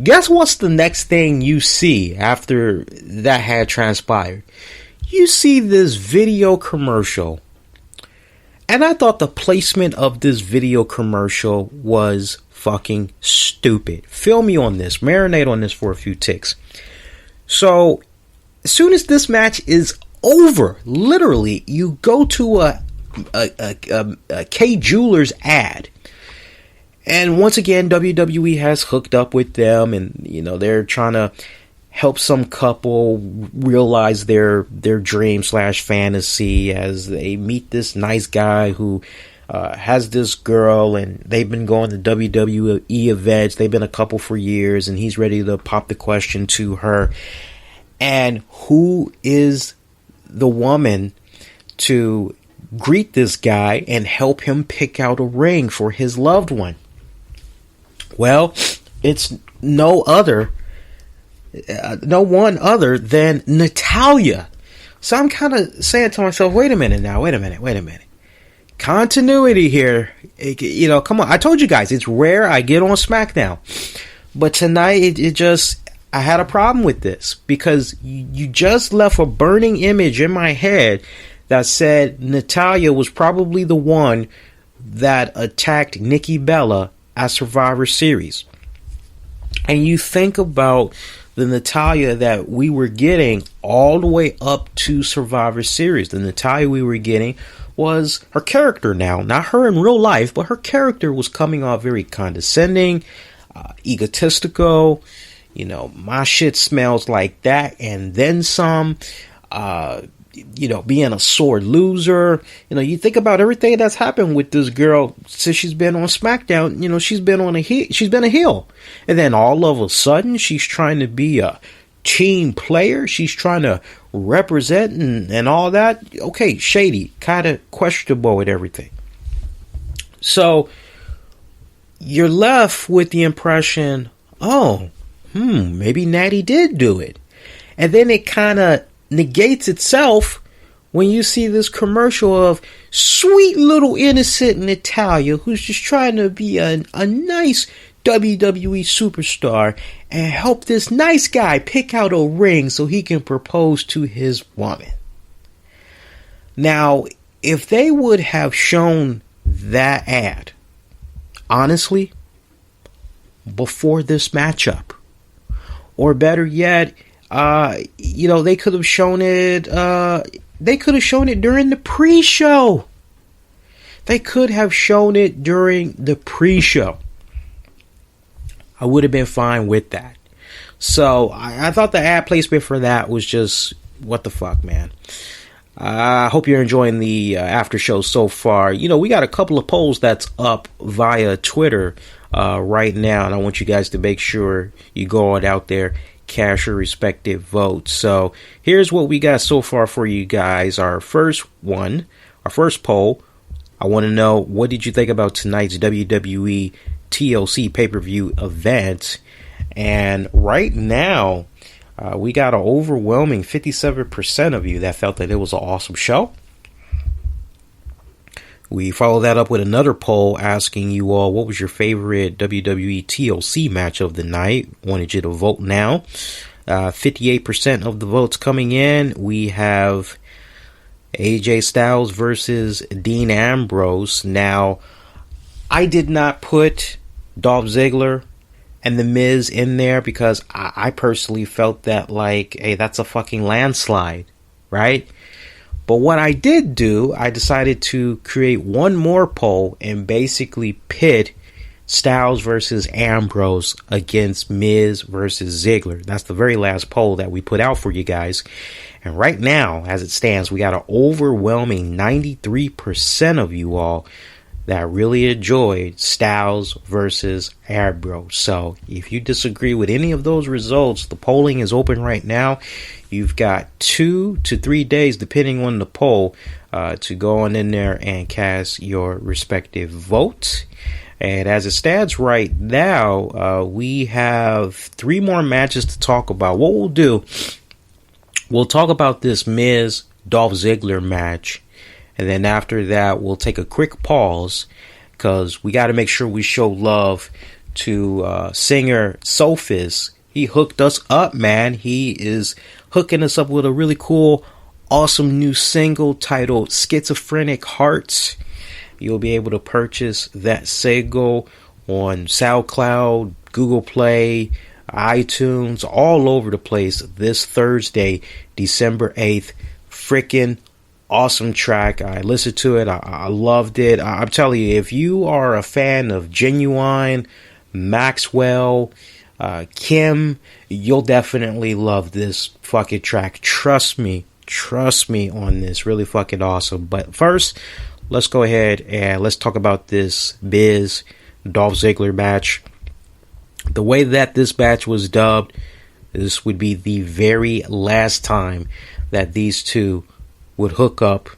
Guess what's the next thing you see after that had transpired? You see this video commercial. And I thought the placement of this video commercial was fucking stupid. Feel me on this. Marinate on this for a few ticks. So, as soon as this match is over, literally, you go to a K Jewelers ad. And once again, WWE has hooked up with them, and, you know, they're trying to help some couple realize their dream / fantasy as they meet this nice guy who has this girl, and they've been going to WWE events. They've been a couple for years, and he's ready to pop the question to her. And who is the woman to greet this guy and help him pick out a ring for his loved one? Well, it's no one other than Natalya. So I'm kind of saying to myself, wait a minute. Continuity here. You know, come on. I told you guys, it's rare I get on SmackDown. But tonight, I had a problem with this, because you just left a burning image in my head that said Natalya was probably the one that attacked Nikki Bella at Survivor Series. And you think about the Natalya that we were getting all the way up to Survivor Series. The Natalya we were getting was her character now, not her in real life, but her character was coming off very condescending, egotistical, you know, my shit smells like that, and then some, you know, being a sore loser. You know, you think about everything that's happened with this girl since she's been on SmackDown. You know, she's been a heel, and then all of a sudden she's trying to be a team player. She's trying to represent and all that. Okay, shady, kind of questionable with everything. So you're left with the impression, maybe Natty did do it, and then it kind of negates itself when you see this commercial of sweet little innocent Natalya who's just trying to be a nice WWE superstar and help this nice guy pick out a ring so he can propose to his woman. Now, if they would have shown that ad, honestly, before this matchup, or better yet, you know, they could have shown it. They could have shown it during the pre-show. They could have shown it during the pre-show. I would have been fine with that. So I thought the ad placement for that was just, what the fuck, man. I hope you're enjoying the after show so far. You know, we got a couple of polls that's up via Twitter right now, and I want you guys to make sure you go on out there, cast your respective votes. So here's what we got so far for you guys. Our first poll, I want to know, what did you think about tonight's WWE TLC pay-per-view event? And right now, we got an overwhelming 57% of you that felt that it was an awesome show. We followed that up with another poll asking you all, what was your favorite WWE TLC match of the night? Wanted you to vote now. 58% of the votes coming in. We have AJ Styles versus Dean Ambrose. Now, I did not put Dolph Ziggler and The Miz in there because I personally felt that, like, hey, that's a fucking landslide, right? But what I did do, I decided to create one more poll and basically pit Styles versus Ambrose against Miz versus Ziggler. That's the very last poll that we put out for you guys. And right now, as it stands, we got an overwhelming 93% of you all that really enjoyed Styles versus Ambrose. So if you disagree with any of those results, the polling is open right now. You've got 2 to 3 days, depending on the poll, to go on in there and cast your respective votes. And as it stands right now, we have 3 more matches to talk about. What we'll do, we'll talk about this Miz Dolph Ziggler match. And then after that, we'll take a quick pause because we got to make sure we show love to singer Sophis. He hooked us up, man. He is hooking us up with a really cool, awesome new single titled Schizophrenic Hearts. You'll be able to purchase that single on SoundCloud, Google Play, iTunes, all over the place this Thursday, December 8th. Freaking awesome track. I listened to it. I loved it. I'm telling you, if you are a fan of Genuine, Maxwell, Kim, you'll definitely love this fucking track. Trust me on this. Really fucking awesome. But first, let's go ahead and let's talk about this Miz Dolph Ziggler match. The way that this match was dubbed, this would be the very last time that these two would hook up.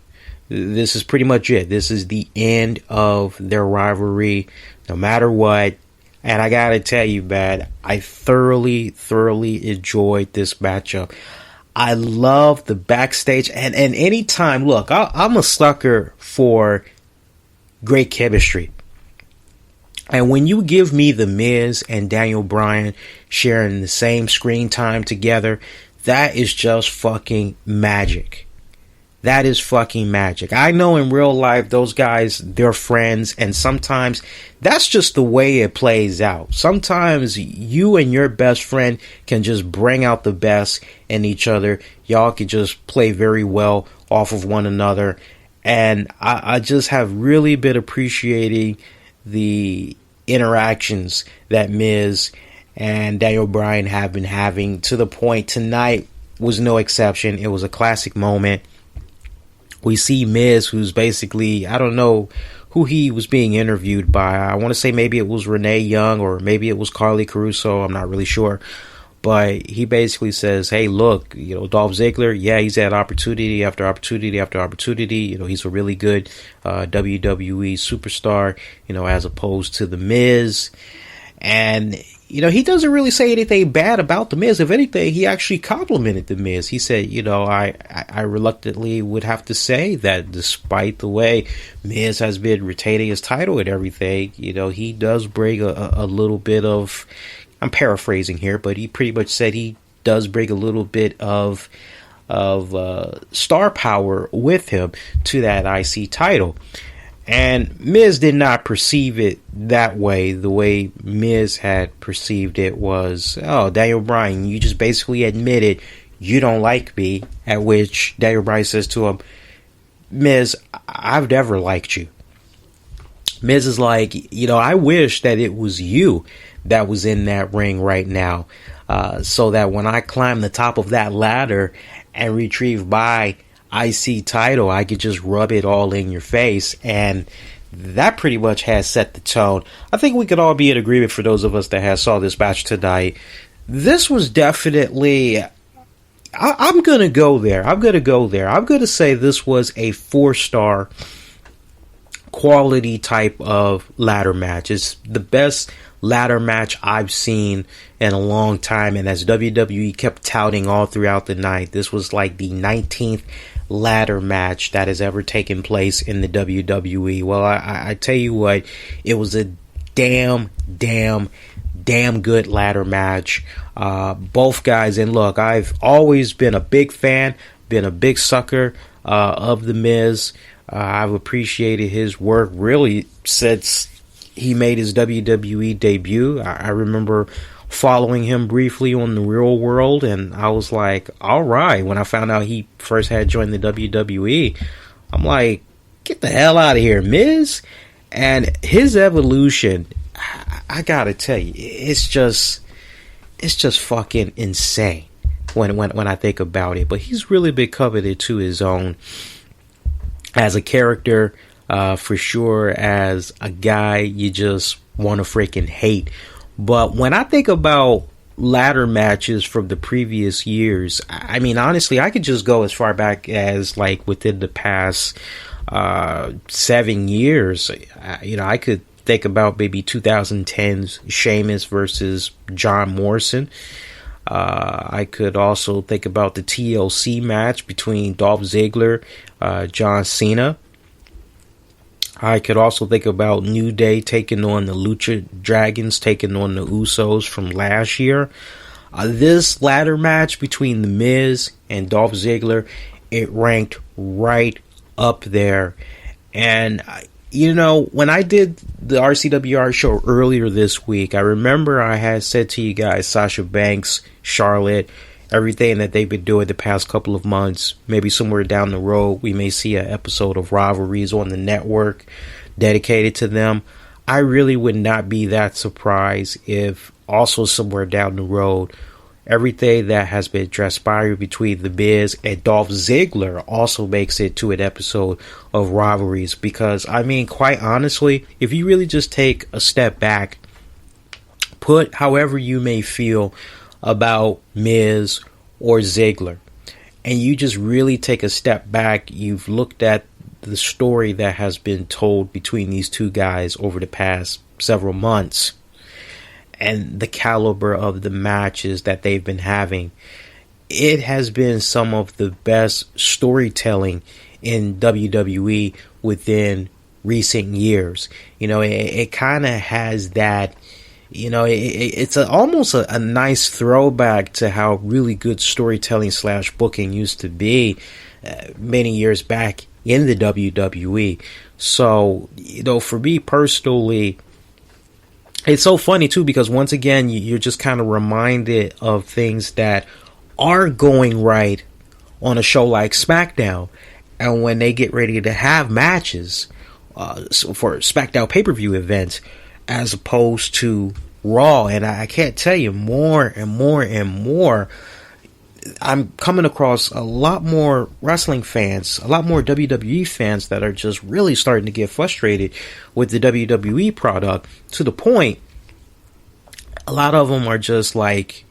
This is pretty much it. This is the end of their rivalry, no matter what. And I gotta tell you, man, I thoroughly enjoyed this matchup. I love the backstage, and anytime, look, I'm a sucker for great chemistry. And when you give me The Miz and Daniel Bryan sharing the same screen time together, that is just fucking magic. That is fucking magic. I know in real life, those guys, they're friends, and sometimes that's just the way it plays out. Sometimes you and your best friend can just bring out the best in each other. Y'all can just play very well off of one another. And I just have really been appreciating the interactions that Miz and Daniel Bryan have been having, to the point tonight was no exception. It was a classic moment. We see Miz, who's basically, I don't know who he was being interviewed by. I want to say maybe it was Renee Young or maybe it was Carly Caruso. I'm not really sure. But he basically says, hey, look, you know, Dolph Ziggler, yeah, he's had opportunity after opportunity after opportunity. You know, he's a really good WWE superstar, you know, as opposed to The Miz. And, you know, he doesn't really say anything bad about The Miz. If anything, he actually complimented The Miz. He said, you know, I reluctantly would have to say that despite the way Miz has been retaining his title and everything, you know, he does bring a little bit of, I'm paraphrasing here, but he pretty much said he does bring a little bit of star power with him to that IC title. And Miz did not perceive it that way. The way Miz had perceived it was, oh, Daniel Bryan, you just basically admitted you don't like me. At which Daniel Bryan says to him, Miz, I've never liked you. Miz is like, you know, I wish that it was you that was in that ring right now, so that when I climb the top of that ladder and retrieve my IC title, I could just rub it all in your face. And that pretty much has set the tone. I think we could all be in agreement, for those of us that saw this match tonight. This was definitely, I'm going to go there. I'm going to say this was a 4-star quality type of ladder match. It's the best ladder match I've seen in a long time. And as WWE kept touting all throughout the night, this was like the 19th ladder match that has ever taken place in the WWE. Well, I tell you what, it was a damn good ladder match. Both guys, and look, I've always been a big fan, been a big sucker of The Miz. I've appreciated his work really since he made his WWE debut. I remember following him briefly on the Real World, and I was like, all right. When I found out he first had joined the WWE, I'm like, get the hell out of here, Miz. And his evolution, I gotta tell you, it's just fucking insane when I think about it. But he's really been coveted to his own as a character, for sure, as a guy you just want to freaking hate. But when I think about ladder matches from the previous years, I mean, honestly, I could just go as far back as like within the past 7 years. I could think about maybe 2010's Sheamus versus John Morrison. I could also think about the TLC match between Dolph Ziggler, John Cena. I could also think about New Day taking on the Lucha Dragons, taking on the Usos from last year. This ladder match between The Miz and Dolph Ziggler, it ranked right up there. And, when I did the RCWR show earlier this week, I remember I had said to you guys, Sasha Banks, Charlotte, everything that they've been doing the past couple of months, maybe somewhere down the road, we may see an episode of Rivalries on the network dedicated to them. I really would not be that surprised if also somewhere down the road, everything that has been transpired between The Miz and Dolph Ziggler also makes it to an episode of Rivalries. Because, I mean, quite honestly, if you really just take a step back, put however you may feel about Miz or Ziggler, and you just really take a step back, you've looked at the story that has been told between these two guys over the past several months, and the caliber of the matches that they've been having, it has been some of the best storytelling in WWE within recent years. It kind of has that, it's almost a nice throwback to how really good storytelling / booking used to be many years back in the WWE. So, for me personally, it's so funny too, because once again, you're just kind of reminded of things that are going right on a show like SmackDown. And when they get ready to have matches for SmackDown pay-per-view events, as opposed to Raw. And I can't tell you, more and more, I'm coming across a lot more wrestling fans, a lot more WWE fans that are just really starting to get frustrated with the WWE product, to the point a lot of them are just like,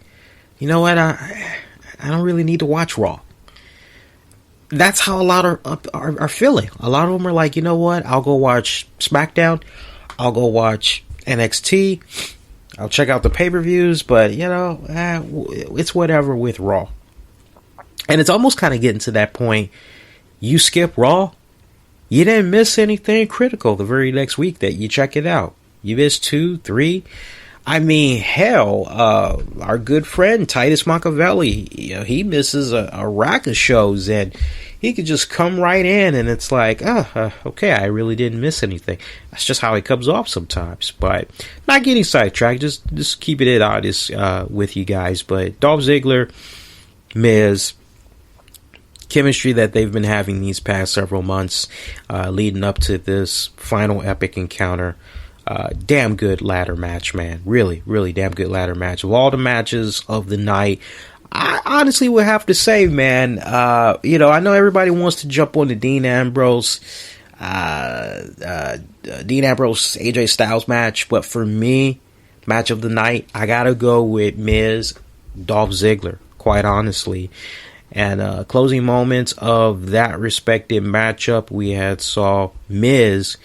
you know what, I don't really need to watch Raw. That's how a lot are feeling. A lot of them are like, you know what, I'll go watch SmackDown, I'll go watch NXT, I'll check out the pay-per-views, but it's whatever with Raw. And it's almost kind of getting to that point, you skip Raw, you didn't miss anything critical the very next week that you check it out. You missed 2, 3. I mean, hell, our good friend Titus Machiavelli, he misses a rack of shows, and he could just come right in, and it's like, okay, I really didn't miss anything. That's just how it comes off sometimes. But not getting sidetracked, just keeping it honest with you guys. But Dolph Ziggler, Miz, chemistry that they've been having these past several months, leading up to this final epic encounter Damn good ladder match, man. Really, really damn good ladder match. Of all the matches of the night, I honestly would have to say, man, I know everybody wants to jump on the Dean Ambrose AJ Styles match, but for me, match of the night, I gotta go with Miz, Dolph Ziggler, quite honestly. And closing moments of that respective matchup, we saw Miz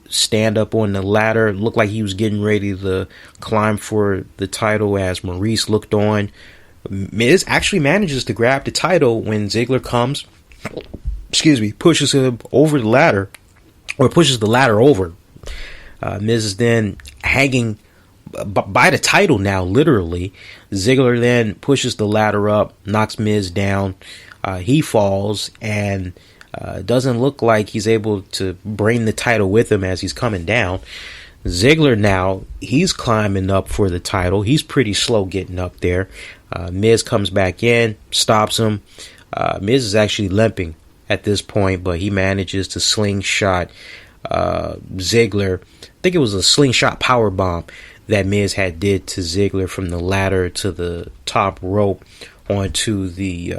stand up on the ladder, looked like he was getting ready to climb for the title as Maurice looked on. Miz actually manages to grab the title when Ziggler comes, pushes him over the ladder, or pushes the ladder over. Miz is then hanging by the title now, literally. Ziggler then pushes the ladder up, knocks Miz down. He falls, and doesn't look like he's able to bring the title with him as he's coming down. Ziggler now, he's climbing up for the title. He's pretty slow getting up there. Miz comes back in, stops him. Miz is actually limping at this point, but he manages to slingshot Ziggler. I think it was a slingshot powerbomb that Miz had did to Ziggler from the ladder to the top rope onto the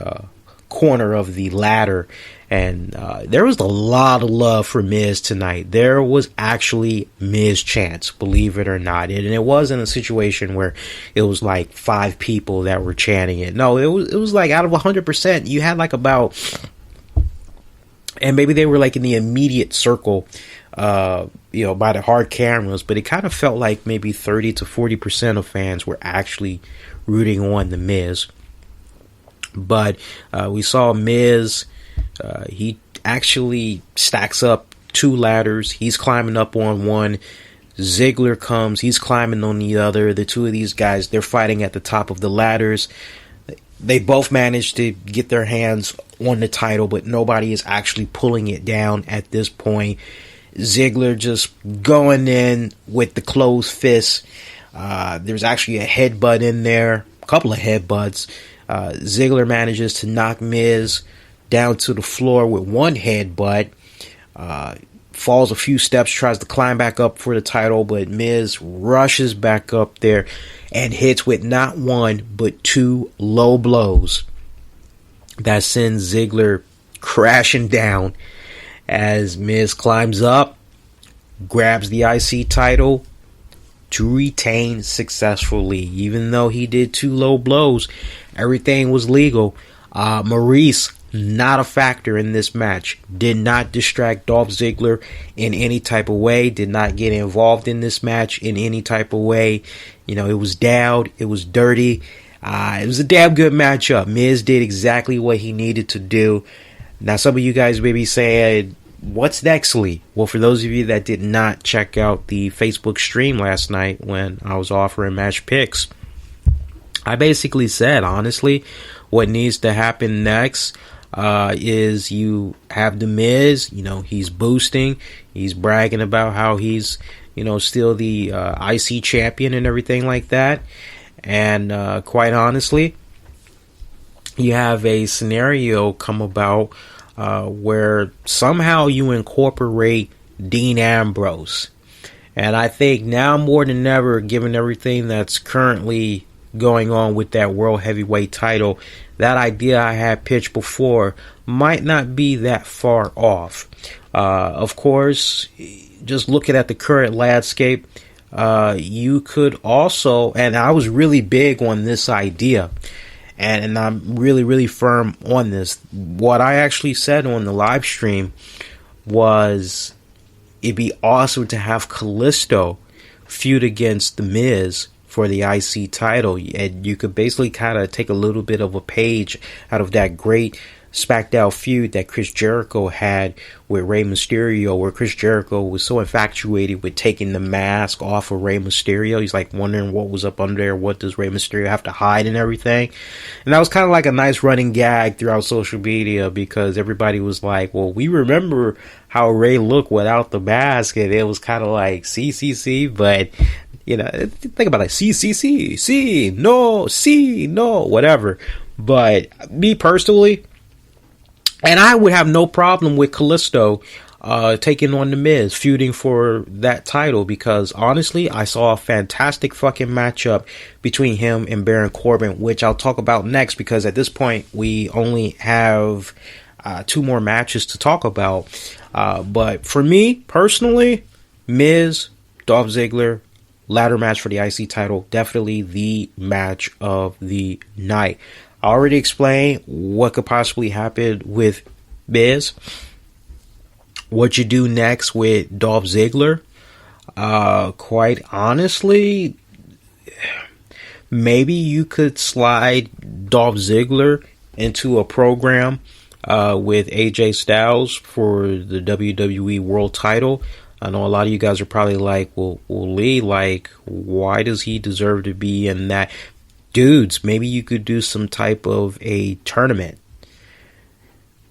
corner of the ladder. And there was a lot of love for Miz tonight. There was actually Miz chants, believe it or not. And it wasn't a situation where it was like 5 people that were chanting it. No, it was like out of 100%, you had like about, and maybe they were like in the immediate circle, by the hard cameras, but it kind of felt like maybe 30 to 40% of fans were actually rooting on the Miz. But we saw Miz. He actually stacks up 2 ladders. He's climbing up on one. Ziggler comes. He's climbing on the other. The 2 of these guys, they're fighting at the top of the ladders. They both managed to get their hands on the title, but nobody is actually pulling it down at this point. Ziggler just going in with the closed fist. There's actually a headbutt in there. A couple of headbutts. Ziggler manages to knock Miz down to the floor with one headbutt, falls a few steps, tries to climb back up for the title, but Miz rushes back up there and hits with not 1 but 2 low blows that sends Ziggler crashing down as Miz climbs up, grabs the IC title to retain successfully. Even though he did 2 low blows, everything was legal. Maurice, not a factor in this match. Did not distract Dolph Ziggler in any type of way. Did not get involved in this match in any type of way. It was dowd. It was dirty. It was a damn good matchup. Miz did exactly what he needed to do. Now, some of you guys may be saying, what's next, Lee? Well, for those of you that did not check out the Facebook stream last night when I was offering match picks, I basically said, honestly, what needs to happen next is you have the Miz, he's boosting, he's bragging about how he's, still the IC champion and everything like that. And quite honestly, you have a scenario come about where somehow you incorporate Dean Ambrose. And I think now more than ever, given everything that's currently going on with that World Heavyweight title, that idea I had pitched before might not be that far off. Of course, just looking at the current landscape, you could also, and I was really big on this idea, and I'm really, really firm on this. What I actually said on the live stream was it'd be awesome to have Kalisto feud against The Miz for the IC title, and you could basically kind of take a little bit of a page out of that great SmackDown feud that Chris Jericho had with Rey Mysterio, where Chris Jericho was so infatuated with taking the mask off of Rey Mysterio. He's like wondering what was up under there, what does Rey Mysterio have to hide and everything. And that was kind of like a nice running gag throughout social media, because everybody was like, well, we remember how Rey looked without the mask, and it was kind of like CCC, but think about it, CCC, no, whatever. But me personally, and I would have no problem with Kalisto taking on The Miz, feuding for that title, because honestly, I saw a fantastic fucking matchup between him and Baron Corbin, which I'll talk about next, because at this point, we only have 2 more matches to talk about. But for me, personally, Miz, Dolph Ziggler, ladder match for the IC title, definitely the match of the night. I already explained what could possibly happen with Miz. What you do next with Dolph Ziggler, quite honestly, maybe you could slide Dolph Ziggler into a program with AJ Styles for the WWE World title. I know a lot of you guys are probably like, well, Lee, like, why does he deserve to be in that? Dudes, maybe you could do some type of a tournament.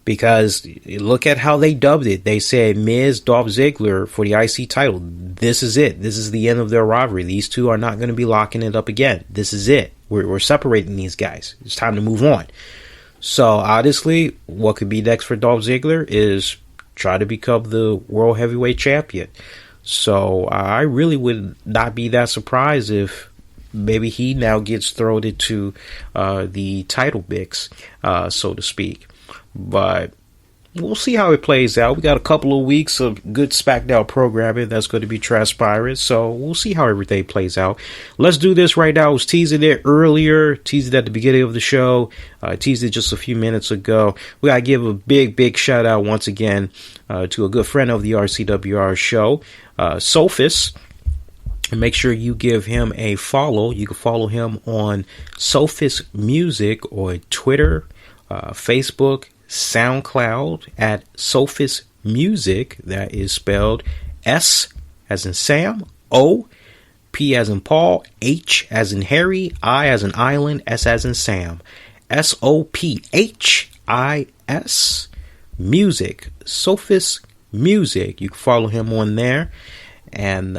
Because look at how they dubbed it. They said Miz, Dolph Ziggler for the IC title. This is it. This is the end of their rivalry. These two are not going to be locking it up again. This is it. We're separating these guys. It's time to move on. So honestly, what could be next for Dolph Ziggler is try to become the World Heavyweight Champion. So I really would not be that surprised if maybe he now gets thrown into the title mix, so to speak. But we'll see how it plays out. We got a couple of weeks of good SmackDown programming that's going to be transpiring, so we'll see how everything plays out. Let's do this right now. I was teasing it earlier, teased it at the beginning of the show, teased it just a few minutes ago. We got to give a big shout out once again to a good friend of the RCWR show, Sophis. And make sure you give him a follow. You can follow him on Sophis Music or Twitter, Facebook, SoundCloud at Sophis Music. That is spelled S as in Sam, O, P as in Paul, H as in Harry, I as in Island, S as in Sam. SOPHIS Music. Sophis Music. You can follow him on there, and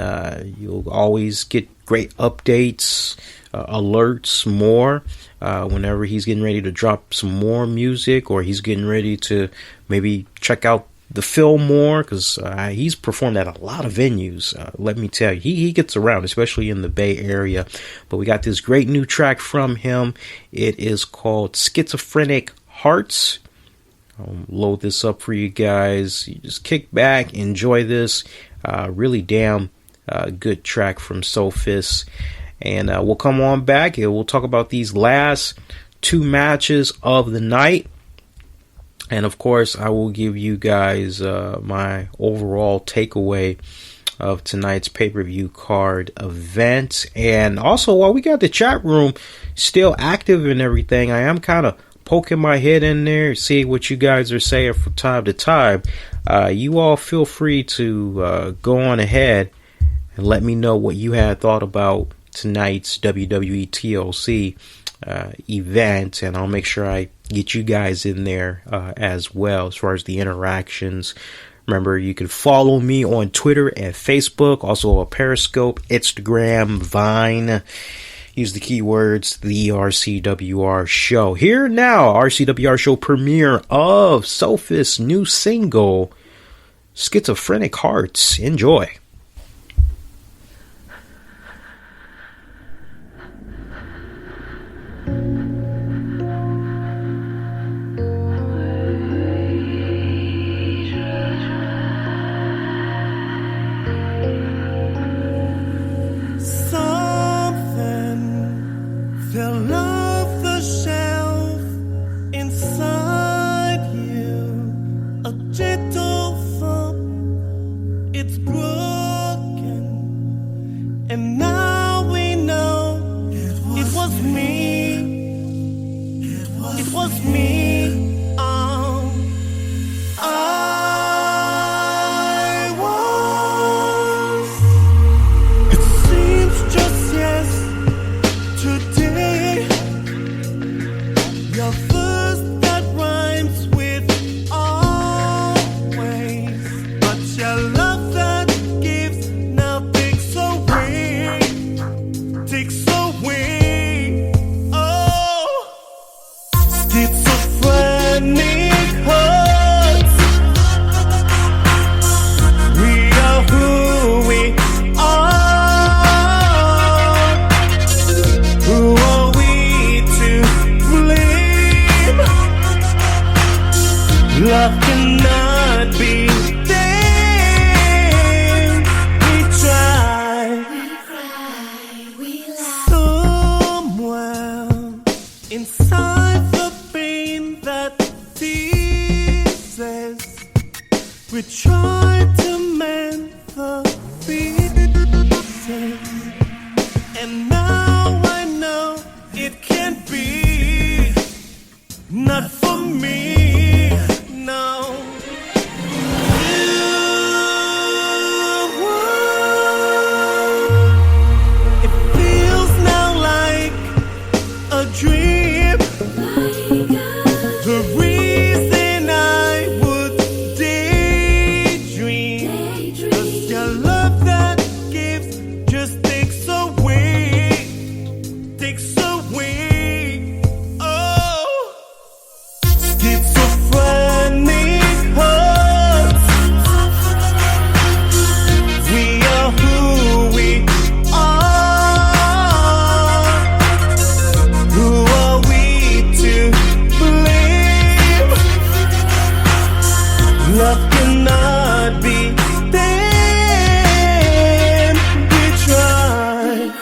you'll always get great updates, alerts, more whenever he's getting ready to drop some more music, or he's getting ready to maybe check out the film more, because he's performed at a lot of venues. Let me tell you, he gets around, especially in the Bay Area. But we got this great new track from him. It is called Schizophrenic Hearts. I'll load this up for you guys. You just kick back, enjoy this. Really damn good track from Sophis. And we'll come on back and we'll talk about these last 2 matches of the night. And of course, I will give you guys my overall takeaway of tonight's pay-per-view card event. And also, while we got the chat room still active and everything, I am kind of poking my head in there, see what you guys are saying from time to time. You all feel free to go on ahead and let me know what you had thought about tonight's WWE TLC event, and I'll make sure I get you guys in there as well as far as the interactions. Remember, you can follow me on Twitter and Facebook, also on Periscope, Instagram, Vine. Use the keywords The RCWR Show. Here now, RCWR Show premiere of Sophis' new single, Schizophrenic Hearts. Enjoy. Fell off the shelf inside you, a gentle thump, it's broken, and now we know it was me, it was me. Schizophrenic hearts. Inside the pain that teases, we try to mend the pieces. And now I know it can't be, not for me, no. It feels now like a dream. The reason I would daydream, 'cause your love that gives just takes away. Oh, schizophrenic hearts. We are who we are. Who are we to blame? Love cannot be tamed. We tried.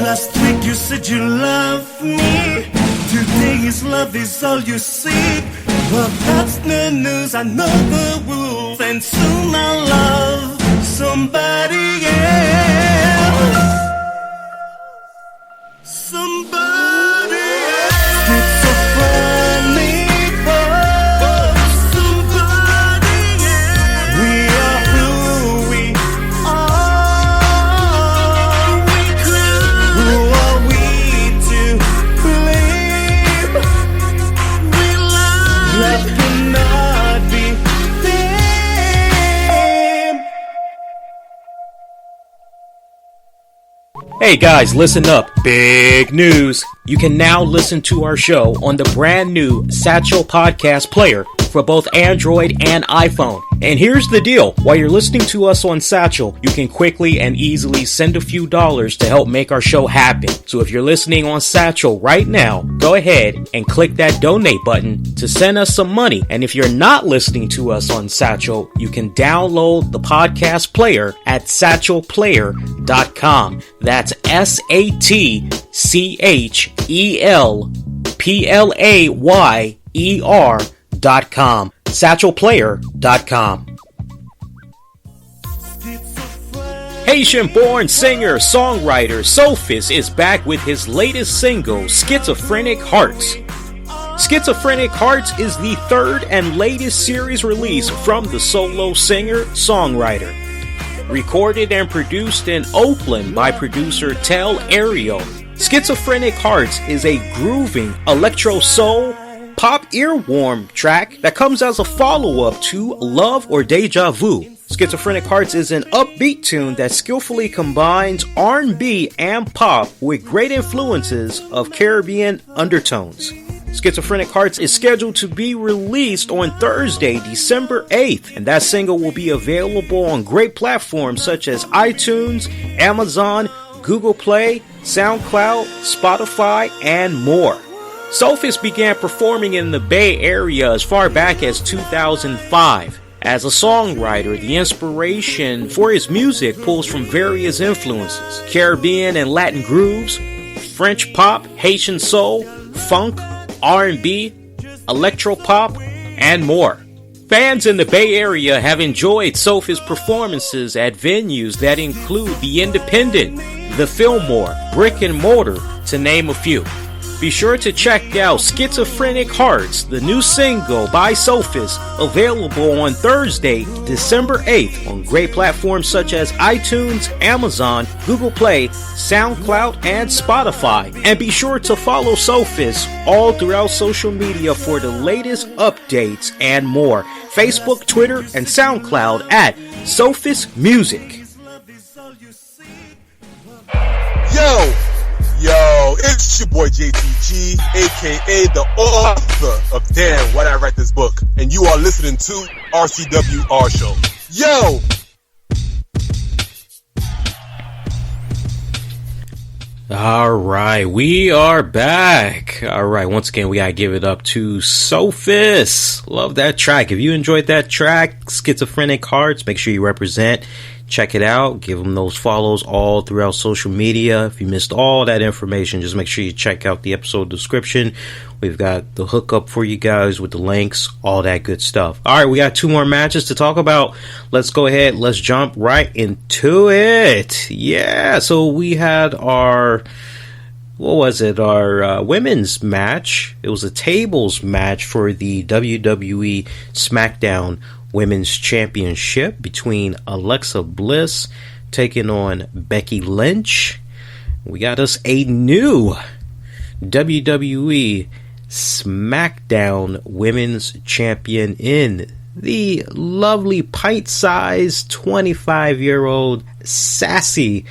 Last week you said you loved me. Today is love is all you seek. Well, that's the news. I know the rules, and soon I'll love somebody else. Somebody else. Schizophrenic hearts. Somebody else. We are who we are. We cry. Who are we to blame? We lie. Love cannot be tamed. Hey guys, listen up. Big news. You can now listen to our show on the brand new Satchel Podcast Player for both Android and iPhone. And here's the deal. While you're listening to us on Satchel, you can quickly and easily send a few dollars to help make our show happen. So if you're listening on Satchel right now, go ahead and click that donate button to send us some money. And if you're not listening to us on Satchel, you can download the podcast player at satchelplayer.com. That's SATCHELPLAYER.com. SatchelPlayer.com. Haitian-born singer, songwriter Sophis is back with his latest single, Schizophrenic Hearts. Schizophrenic Hearts is the third and latest series release from the solo singer-songwriter. Recorded and produced in Oakland by producer Tel Ariel, Schizophrenic Hearts is a grooving electro-soul pop earworm track that comes as a follow-up to Love or Deja Vu. Schizophrenic Hearts is an upbeat tune that skillfully combines R&B and pop with great influences of Caribbean undertones. Schizophrenic Hearts is scheduled to be released on Thursday, December 8th, and that single will be available on great platforms such as iTunes, Amazon, Google Play, SoundCloud, Spotify, and more. Sophis began performing in the Bay Area as far back as 2005. As a songwriter, the inspiration for his music pulls from various influences: Caribbean and Latin grooves, French pop, Haitian soul, funk, R&B, electropop, and more. Fans in the Bay Area have enjoyed Sophis performances at venues that include The Independent, The Fillmore, Brick and Mortar, to name a few. Be sure to check out Schizophrenic Hearts, the new single by Sophis, available on Thursday, December 8th on great platforms such as iTunes, Amazon, Google Play, SoundCloud, and Spotify. And be sure to follow Sophis all throughout social media for the latest updates and more. Facebook, Twitter, and SoundCloud at Sophis Music. Yo, it's your boy JTG, aka the author of Damn Why'd I Write This Book, and you are listening to RCWR Show. Yo! Alright, we are back. Alright, once again, we gotta give it up to Sophis. Love that track. If you enjoyed that track, Schizophrenic Hearts, make sure you represent check it out. Give them those follows all throughout social media. If you missed all that information, just make sure you check out the episode description. We've got the hookup for you guys with the links, all that good stuff. All right, we got 2 more matches to talk about. Let's go ahead. Let's jump right into it. Yeah, so we had our women's match. It was a tables match for the WWE SmackDown Women's Championship between Alexa Bliss taking on Becky Lynch. We got us a new WWE SmackDown Women's Champion in the lovely pint-sized 25-year-old sassy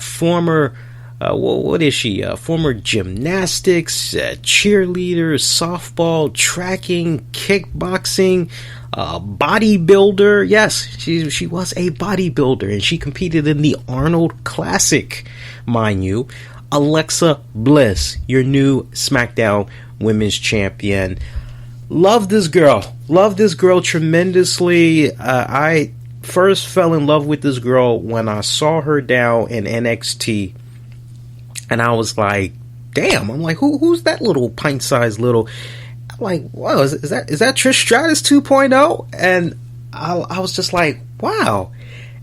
former what is she? Former gymnastics, cheerleader, softball, tracking, kickboxing, bodybuilder. Yes, she was a bodybuilder, and she competed in the Arnold Classic, mind you. Alexa Bliss, your new SmackDown Women's Champion. Love this girl. Love this girl tremendously. I first fell in love with this girl when I saw her down in NXT. And I was like, damn. I'm like, who's that little pint-sized little... I'm like, wow, is that Trish Stratus 2.0? And I was just like, wow.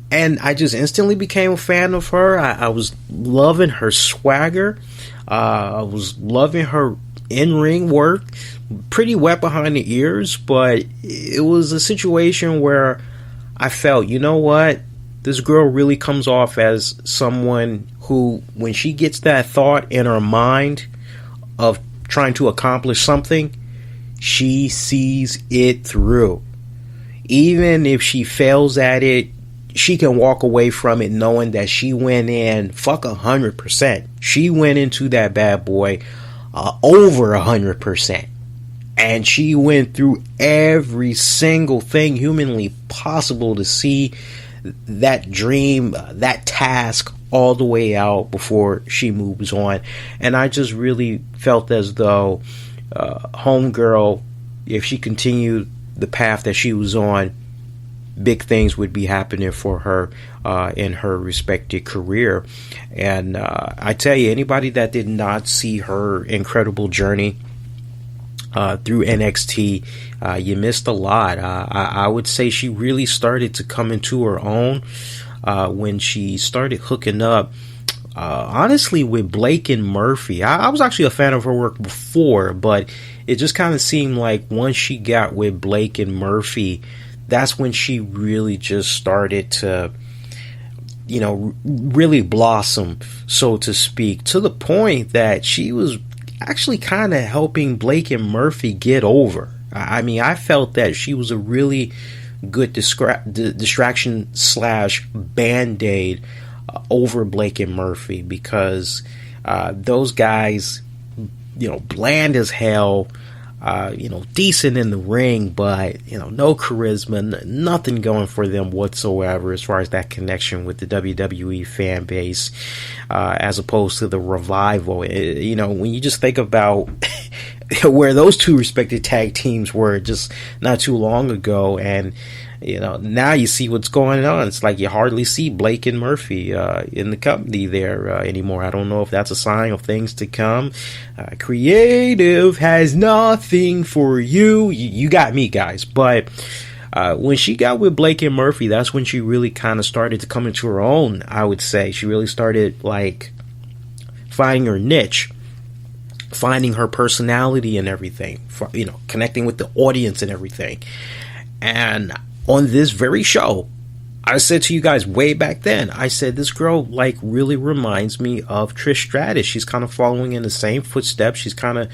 And I just instantly became a fan of her. I was loving her swagger. I was loving her in-ring work. Pretty wet behind the ears, but it was a situation where I felt, you know what? This girl really comes off as someone who, when she gets that thought in her mind of trying to accomplish something, she sees it through. Even if she fails at it, she can walk away from it knowing that she went in 100%. She went into that bad boy over 100%. And she went through every single thing humanly possible to see that dream, that task all the way out before she moves on. And I just really felt as though homegirl, if she continued the path that she was on, big things would be happening for her in her respected career. And I tell you, anybody that did not see her incredible journey through NXT, you missed a lot. I would say she really started to come into her own when she started hooking up, honestly, with Blake and Murphy. I was actually a fan of her work before, but it just kind of seemed like once she got with Blake and Murphy, that's when she really just started to, really blossom, so to speak, to the point that she was actually kind of helping Blake and Murphy get over. I mean, I felt that she was a really good distraction / band-aid over Blake and Murphy, because those guys, bland as hell, decent in the ring, but no charisma, nothing going for them whatsoever as far as that connection with the WWE fan base, as opposed to the Revival. When you just think about where those two respected tag teams were just not too long ago, and now you see what's going on. It's like you hardly see Blake and Murphy in the company there anymore. I don't know if that's a sign of things to come. Creative has nothing for you. You got me, guys. But when she got with Blake and Murphy, that's when she really kind of started to come into her own, I would say. She really started finding her niche, finding her personality and everything, connecting with the audience and everything. And on this very show, I said to you guys way back then, I said, this girl really reminds me of Trish Stratus. She's kind of following in the same footsteps. She's kind of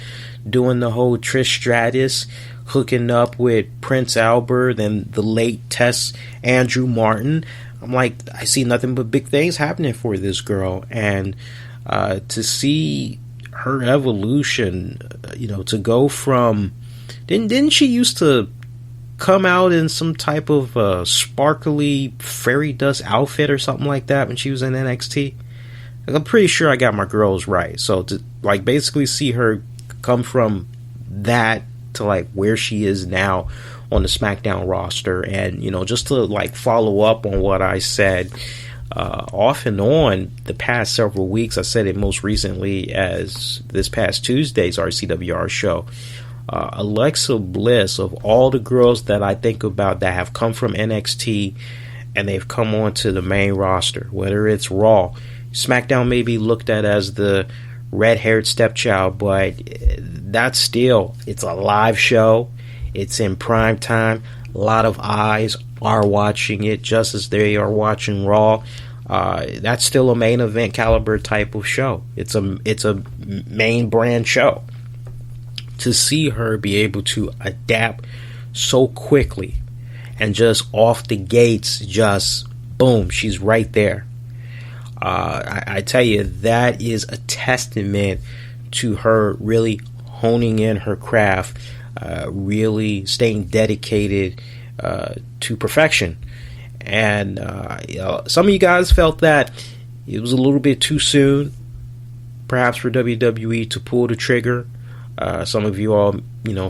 doing the whole Trish Stratus, hooking up with Prince Albert and the late Tess Andrew Martin. I'm like, I see nothing but big things happening for this girl. And to see her evolution, to go from, didn't she used to come out in some type of sparkly fairy dust outfit or something like that when she was in NXT? I'm pretty sure I got my girls right. So to basically see her come from that to where she is now on the SmackDown roster. And, just to like follow up on what I said, off and on the past several weeks, I said it most recently as this past Tuesday's RCWR show. Alexa Bliss, of all the girls that I think about that have come from NXT and they've come onto the main roster, whether it's Raw, SmackDown may be looked at as the red-haired stepchild, but that's still, it's a live show, it's in prime time, a lot of eyes are watching it just as they are watching Raw. That's still a main event caliber type of show. It's a main brand show. To see her be able to adapt so quickly and just off the gates, just boom, she's right there. I tell you, that is a testament to her really honing in her craft, really staying dedicated to perfection. And some of you guys felt that it was a little bit too soon, perhaps, for WWE to pull the trigger. Some of you all,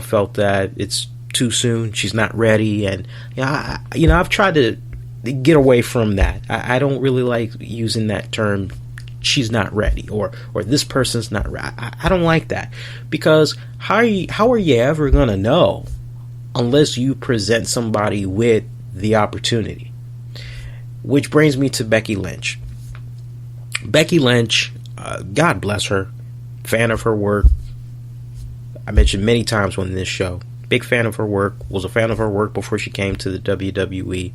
felt that it's too soon. She's not ready, and I've tried to get away from that. I don't really like using that term. She's not ready, or this person's not ready. I don't like that, because how are you ever gonna know unless you present somebody with the opportunity? Which brings me to Becky Lynch. Becky Lynch, God bless her, fan of her work. I mentioned many times on this show, big fan of her work, was a fan of her work before she came to the WWE.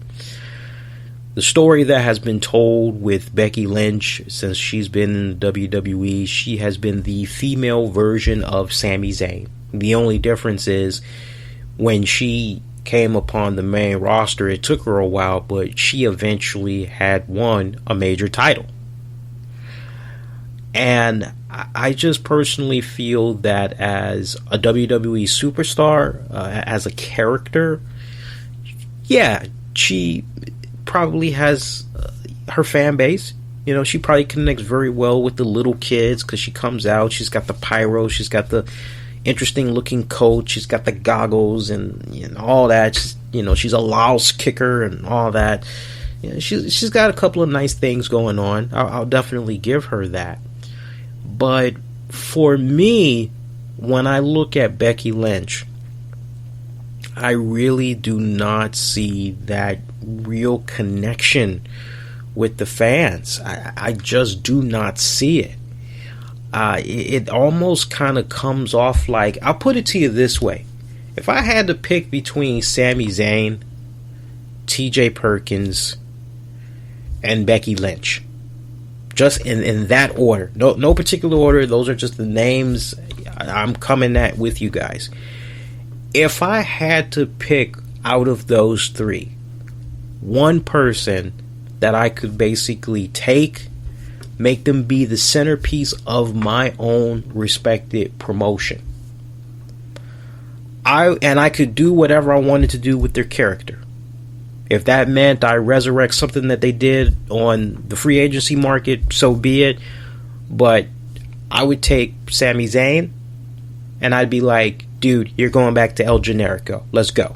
The story that has been told with Becky Lynch since she's been in the WWE, she has been the female version of Sami Zayn. The only difference is when she came upon the main roster, it took her a while, but she eventually had won a major title. And I just personally feel that as a WWE superstar, as a character, yeah, she probably has her fan base. She probably connects very well with the little kids because she comes out, she's got the pyro, she's got the interesting looking coat, she's got the goggles and all that. She's a louse kicker and all that. She's got a couple of nice things going on. I'll definitely give her that. But for me, when I look at Becky Lynch, I really do not see that real connection with the fans. I just do not see it. It almost kind of comes off like, I'll put it to you this way. If I had to pick between Sami Zayn, TJ Perkins, and Becky Lynch, just in that order, no particular order, those are just the names I'm coming at with you guys. If I had to pick out of those three, one person that I could basically make them be the centerpiece of my own respected promotion, I could do whatever I wanted to do with their character. If that meant I resurrect something that they did on the free agency market, so be it. But I would take Sami Zayn and I'd be like, dude, you're going back to El Generico. Let's go.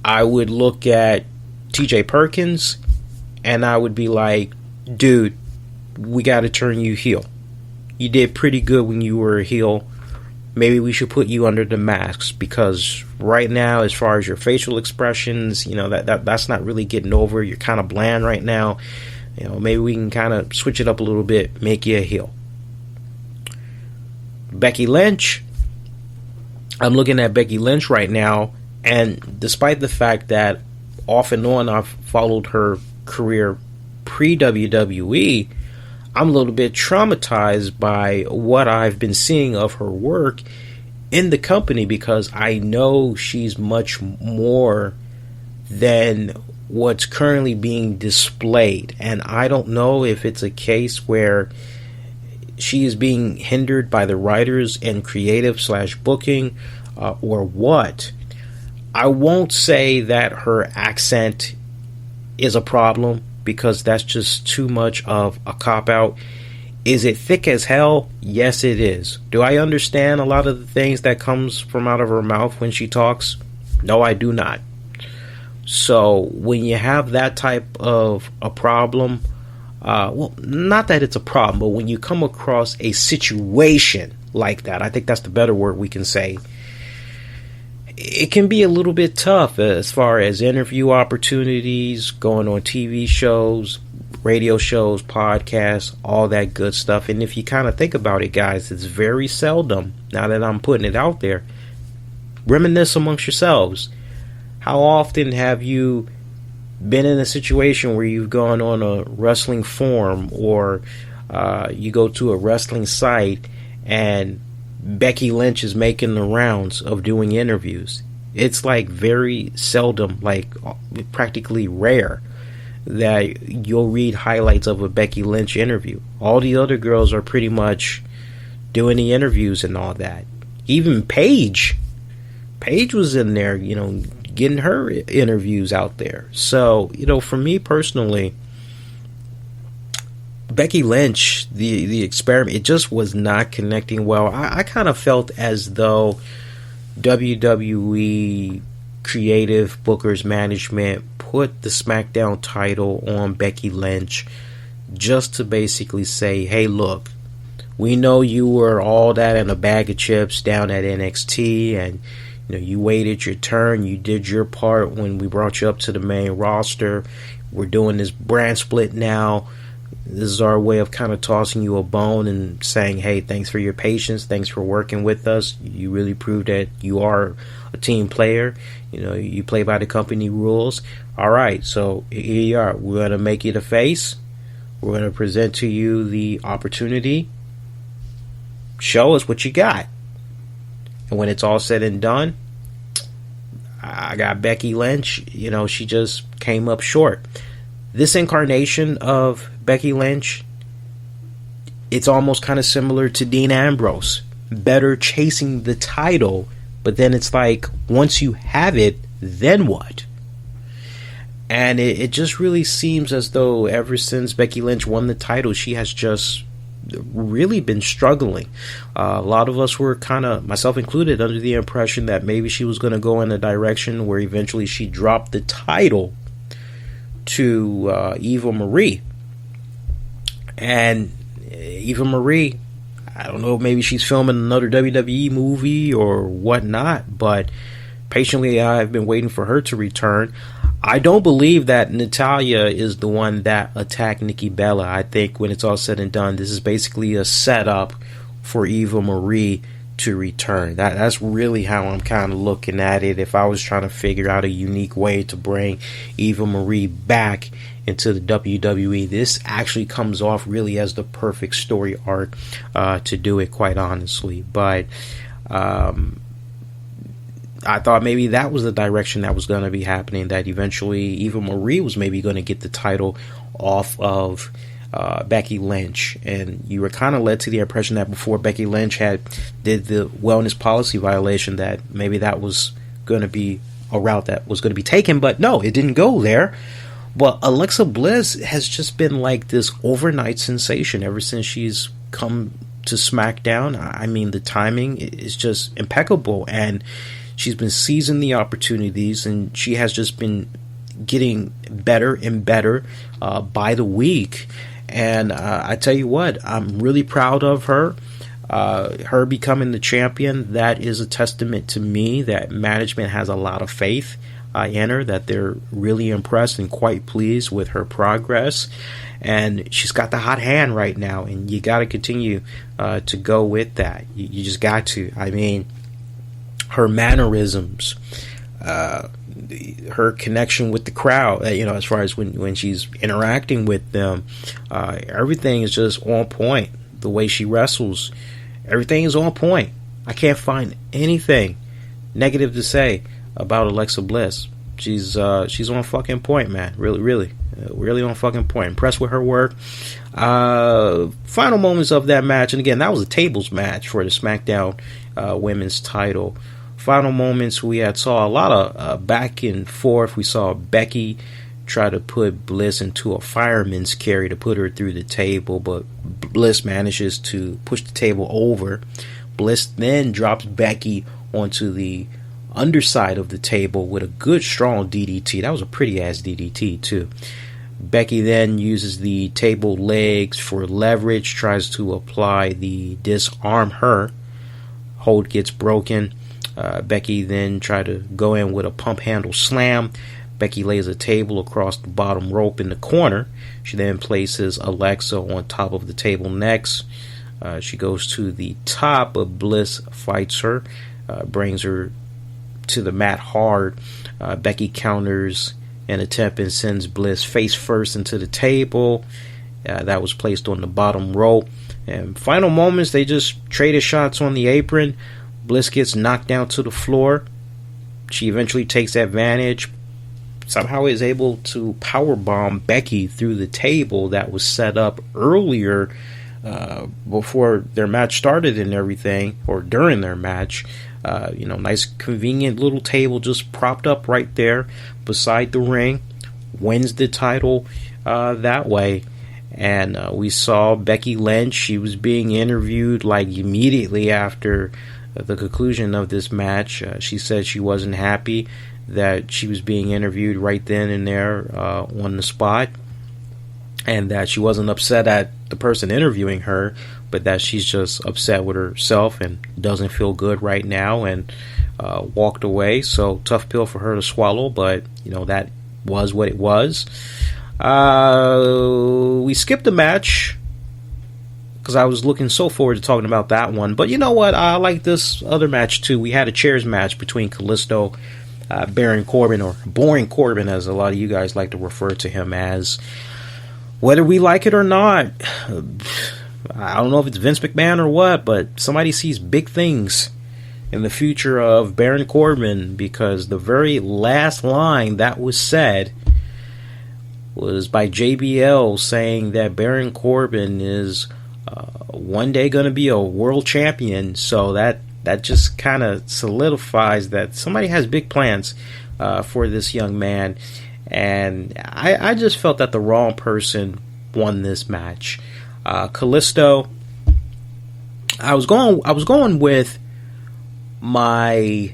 I would look at TJ Perkins and I would be like, dude, we got to turn you heel. You did pretty good when you were a heel. Maybe we should put you under the masks, because right now, as far as your facial expressions, that's not really getting over. You're kind of bland right now. Maybe we can kind of switch it up a little bit, make you a heel. Becky Lynch, I'm looking at Becky Lynch right now, and despite the fact that off and on I've followed her career pre-WWE, I'm a little bit traumatized by what I've been seeing of her work in the company, because I know she's much more than what's currently being displayed. And I don't know if it's a case where she is being hindered by the writers and creative / booking or what. I won't say that her accent is a problem, because that's just too much of a cop-out. Is it thick as hell? Yes, it is. Do I understand a lot of the things that comes from out of her mouth when she talks? No, I do not. So when you have that type of a problem, well, not that it's a problem, but when you come across a situation like that, I think that's the better word we can say, it can be a little bit tough as far as interview opportunities, going on TV shows, radio shows, podcasts, all that good stuff. And if you kind of think about it, guys, it's very seldom, now that I'm putting it out there, reminisce amongst yourselves. How often have you been in a situation where you've gone on a wrestling forum, or you go to a wrestling site and Becky Lynch is making the rounds of doing interviews? It's like very seldom, like practically rare, that you'll read highlights of a Becky Lynch interview. All the other girls are pretty much doing the interviews and all that. Even Paige was in there, you know, getting her interviews out there. So, you know, for me personally, Becky Lynch, the experiment, it just was not connecting well. I kind of felt as though WWE creative bookers management put the SmackDown title on Becky Lynch just to basically say, hey, look, we know you were all that in a bag of chips down at NXT, and you know, you waited your turn, you did your part when we brought you up to the main roster. We're doing this brand split now. This is our way of kind of tossing you a bone and saying, hey, thanks for your patience, thanks for working with us. You really proved that you are a team player. You know, you play by the company rules. All right, so here you are. We're going to make you the face. We're going to present to you the opportunity. Show us what you got. And when it's all said and done, I got Becky Lynch. You know, she just came up short. This incarnation of Becky Lynch, it's almost kind of similar to Dean Ambrose. Better chasing the title, but then it's like, once you have it, then what? And it just really seems as though ever since Becky Lynch won the title, she has just really been struggling. A lot of us were kind of, myself included, under the impression that maybe she was going to go in a direction where eventually she dropped the title to Eva Marie. And Eva Marie, I don't know, maybe she's filming another WWE movie or whatnot, but patiently I've been waiting for her to return. I don't believe that Natalya is the one that attacked Nikki Bella. I think when it's all said and done, this is basically a setup for Eva Marie to return. That's really how I'm kind of looking at it. If I was trying to figure out a unique way to bring Eva Marie back into the WWE, this actually comes off really as the perfect story arc to do it, quite honestly. But I thought maybe that was the direction that was going to be happening, that eventually Eva Marie was maybe going to get the title off of Becky Lynch. And you were kind of led to the impression that before Becky Lynch did the wellness policy violation, that maybe that was going to be a route that was going to be taken. But no, it didn't go there. But Alexa Bliss has just been like this overnight sensation ever since she's come to SmackDown. I mean, the timing is just impeccable, and she's been seizing the opportunities, and she has just been getting better and better by the week. And I tell you what, I'm really proud of her. Her becoming the champion, that is a testament to me that management has a lot of faith in her, that they're really impressed and quite pleased with her progress. And she's got the hot hand right now, and you got to continue to go with that. You just got to. I mean, her mannerisms, her connection with the crowd, as far as when she's interacting with them, everything is just on point. The way she wrestles, everything is on point. I can't find anything negative to say about Alexa Bliss. She's on fucking point, man. Really on fucking point. Impressed with her work. Final moments of that match, and again, that was a tables match for the SmackDown women's title. Final moments, we saw a lot of back and forth. We saw Becky try to put Bliss into a fireman's carry to put her through the table, but Bliss manages to push the table over. Bliss then drops Becky onto the underside of the table with a good strong DDT. That was a pretty ass DDT too. Becky then uses the table legs for leverage, tries to apply the disarm her. Hold gets broken. Becky then tried to go in with a pump handle slam. Becky lays a table across the bottom rope in the corner. She then places Alexa on top of the table next. She goes to the top, but Bliss fights her, brings her to the mat hard. Becky counters an attempt and sends Bliss face first into the table. That was placed on the bottom rope. And final moments, they just traded shots on the apron. Bliss gets knocked down to the floor. She eventually takes advantage. Somehow is able to powerbomb Becky through the table that was set up earlier before their match started and everything, or during their match. Nice convenient little table just propped up right there beside the ring. Wins the title that way. And we saw Becky Lynch. She was being interviewed like immediately after the conclusion of this match. She said she wasn't happy that she was being interviewed right then and there on the spot, and that she wasn't upset at the person interviewing her, but that she's just upset with herself and doesn't feel good right now, and walked away. So tough pill for her to swallow, but that was what it was. We skipped the match because I was looking so forward to talking about that one, but you know what, I like this other match too. We had a chairs match between Kalisto, Baron Corbin, or Boring Corbin as a lot of you guys like to refer to him as. Whether we like it or not, I don't know if it's Vince McMahon or what, but somebody sees big things in the future of Baron Corbin, because the very last line that was said was by JBL saying that Baron Corbin is one day going to be a world champion. So that just kind of solidifies that somebody has big plans for this young man. And I just felt that the wrong person won this match. Kalisto, I was going with my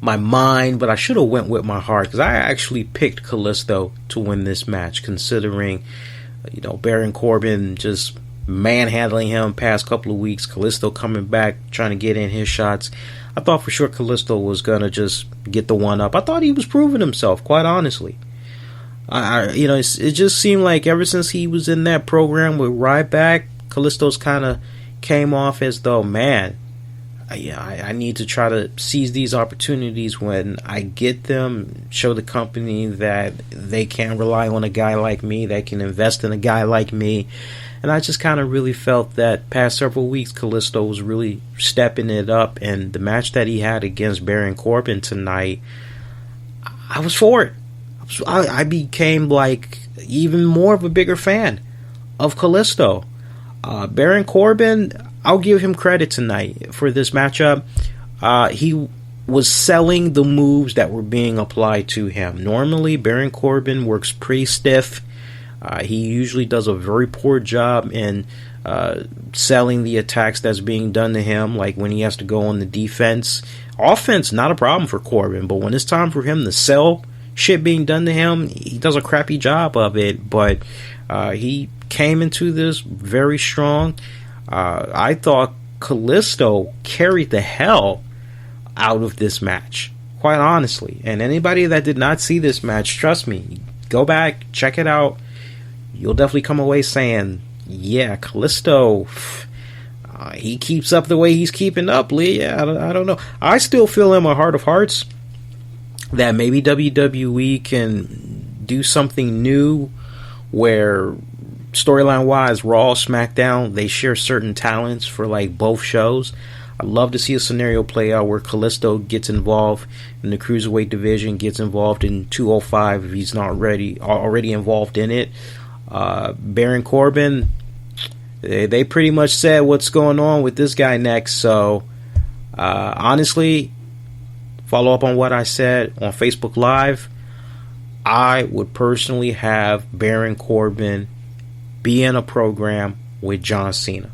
mind, but I should have went with my heart, because I actually picked Kalisto to win this match, considering Baron Corbin just manhandling him past couple of weeks. Kalisto coming back trying to get in his shots. I thought for sure Kalisto was gonna just get the one up. I thought he was proving himself, quite honestly. It just seemed like ever since he was in that program with Ryback, Kalisto's kind of came off as though, man, I need to try to seize these opportunities when I get them, show the company that they can rely on a guy like me, they can invest in a guy like me. And I just kind of really felt that past several weeks, Kalisto was really stepping it up. And the match that he had against Baron Corbin tonight, I was for it. I became like even more of a bigger fan of Kalisto. Baron Corbin, I'll give him credit tonight for this matchup. He was selling the moves that were being applied to him. Normally, Baron Corbin works pretty stiff. He usually does a very poor job in selling the attacks that's being done to him, like when he has to go on the defense. Offense, not a problem for Corbin, but when it's time for him to sell shit being done to him, he does a crappy job of it. But he came into this very strong. I thought Kalisto carried the hell out of this match, quite honestly. And anybody that did not see this match, trust me, go back, check it out. You'll definitely come away saying, yeah, Kalisto, he keeps up the way he's keeping up, Lee. Yeah, I don't know. I still feel in my heart of hearts that maybe WWE can do something new where storyline wise, Raw, SmackDown, they share certain talents for like both shows. I'd love to see a scenario play out where Kalisto gets involved in the Cruiserweight division, gets involved in 205 if he's not already involved in it. Baron Corbin, they pretty much said what's going on with this guy next. So honestly, follow up on what I said on Facebook Live. I would personally have Baron Corbin be in a program with John Cena.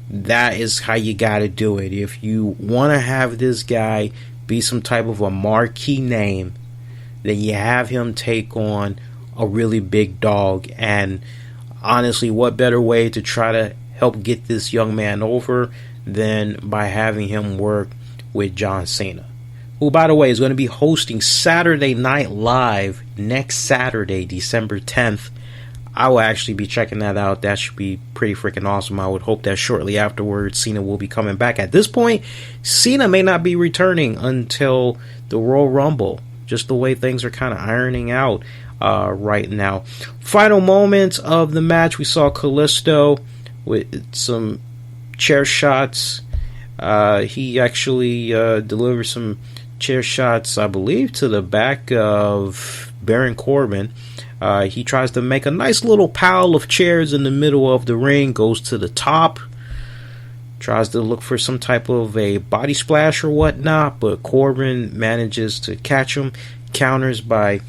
That is how you got to do it. If you want to have this guy be some type of a marquee name, then you have him take on a really big dog. And honestly, what better way to try to help get this young man over than by having him work with John Cena, who, by the way, is going to be hosting Saturday Night Live next Saturday, December 10th. I will actually be checking that out. That should be pretty freaking awesome. I would hope that shortly afterwards, Cena will be coming back. At this point, Cena may not be returning until the Royal Rumble, just the way things are kind of ironing out right now. Final moments of the match, we saw Kalisto with some chair shots. He actually delivered some chair shots, I believe, to the back of Baron Corbin. He tries to make a nice little pile of chairs in the middle of the ring, goes to the top, tries to look for some type of a body splash or whatnot, but Corbin manages to catch him, counters by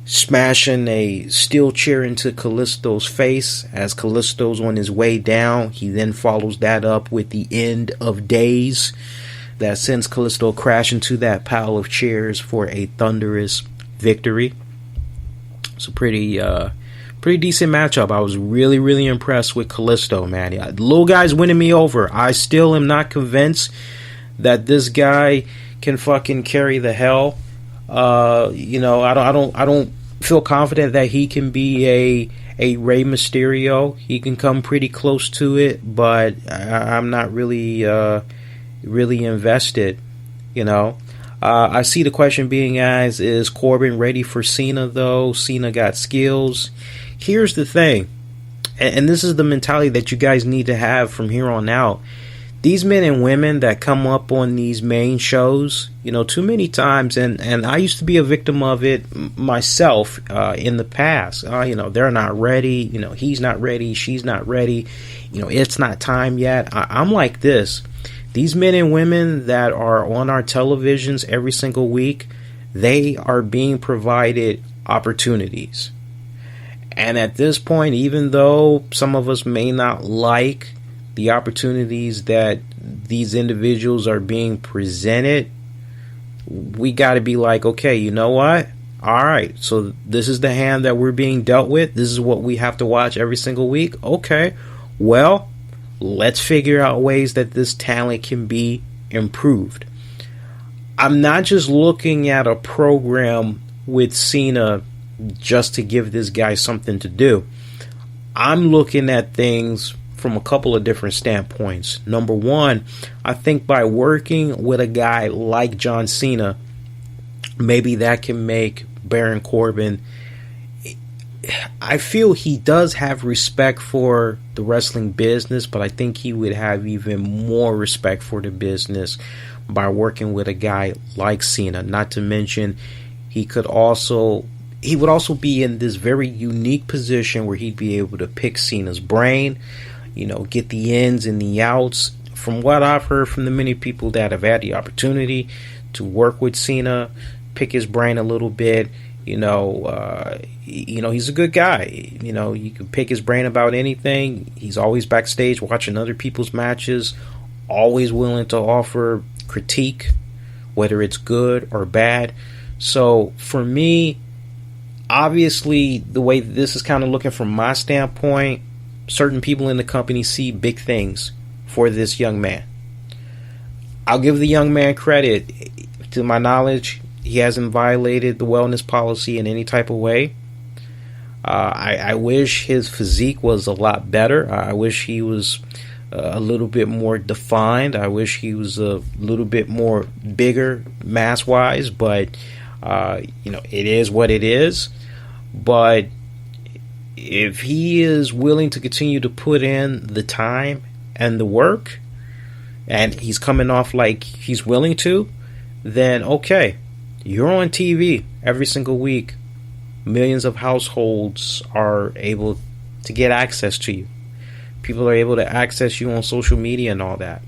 smashing a steel chair into Kalisto's face. As Kalisto's on his way down, he then follows that up with the End of Days that sends Kalisto crashing to that pile of chairs for a thunderous victory. It's a pretty decent matchup. I was really impressed with Kalisto, man. The little guy's winning me over. I still am not convinced that this guy can fucking carry the hell. I don't feel confident that he can be a Rey Mysterio. He can come pretty close to it, but I'm not really invested, I see the question being asked, is Corbin ready for Cena, though? Cena got skills. Here's the thing, and this is the mentality that you guys need to have from here on out. These men and women that come up on these main shows, too many times, and I used to be a victim of it myself in the past. They're not ready. He's not ready. She's not ready. It's not time yet. I'm like this. These men and women that are on our televisions every single week, they are being provided opportunities. And at this point, even though some of us may not like the opportunities that these individuals are being presented, we got to be like, okay, you know what? All right, so this is the hand that we're being dealt with. This is what we have to watch every single week. Okay, well, let's figure out ways that this talent can be improved. I'm not just looking at a program with Cena just to give this guy something to do. I'm looking at things from a couple of different standpoints. Number one, I think by working with a guy like John Cena, maybe that can make Baron Corbin, I feel he does have respect for the wrestling business, but I think he would have even more respect for the business by working with a guy like Cena. Not to mention, he would also be in this very unique position where he'd be able to pick Cena's brain, get the ins and the outs. From what I've heard from the many people that have had the opportunity to work with Cena, pick his brain a little bit, he's a good guy. You can pick his brain about anything. He's always backstage watching other people's matches, always willing to offer critique, whether it's good or bad. So for me, obviously, the way this is kind of looking from my standpoint, certain people in the company see big things for this young man. I'll give the young man credit. To my knowledge, he hasn't violated the wellness policy in any type of way. I wish his physique was a lot better. I wish he was a little bit more defined. I wish he was a little bit more bigger mass-wise, but it is what it is. But if he is willing to continue to put in the time and the work, and he's coming off like he's willing to, then okay, you're on TV every single week. Millions of households are able to get access to you. People are able to access you on social media and all that.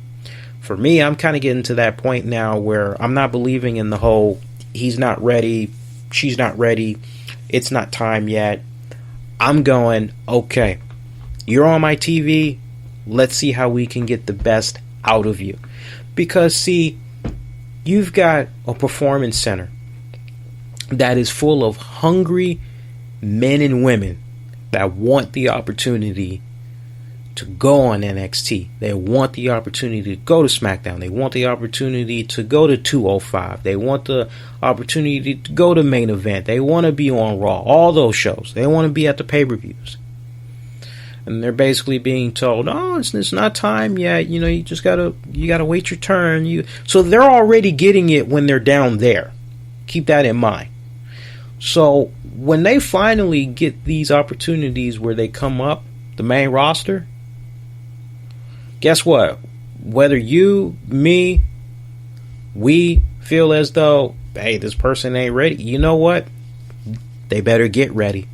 For me, I'm kind of getting to that point now where I'm not believing in the whole he's not ready, she's not ready, it's not time yet. I'm going, okay, you're on my TV, let's see how we can get the best out of you. Because, see, you've got a performance center that is full of hungry men and women that want the opportunity to go on NXT. They want the opportunity to go to SmackDown. They want the opportunity to go to 205. They want the opportunity to go to Main Event. They want to be on Raw. All those shows. They want to be at the pay-per-views. And they're basically being told, "Oh, it's not time yet. You know, you gotta wait your turn." So they're already getting it when they're down there. Keep that in mind. So when they finally get these opportunities where they come up the main roster, guess what? Whether you, me, we feel as though, hey, this person ain't ready, you know what? They better get ready.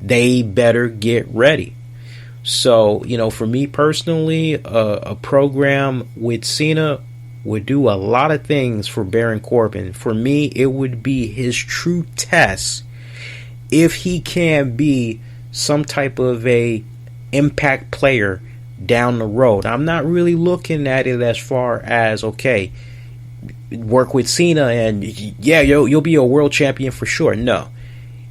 They better get ready. So, you know, for me personally, a program with Cena would do a lot of things for Baron Corbin. For me, it would be his true test if he can be some type of a impact player down the road. I'm not really looking at it as far as, okay, work with Cena and yeah, you'll be a world champion for sure. No.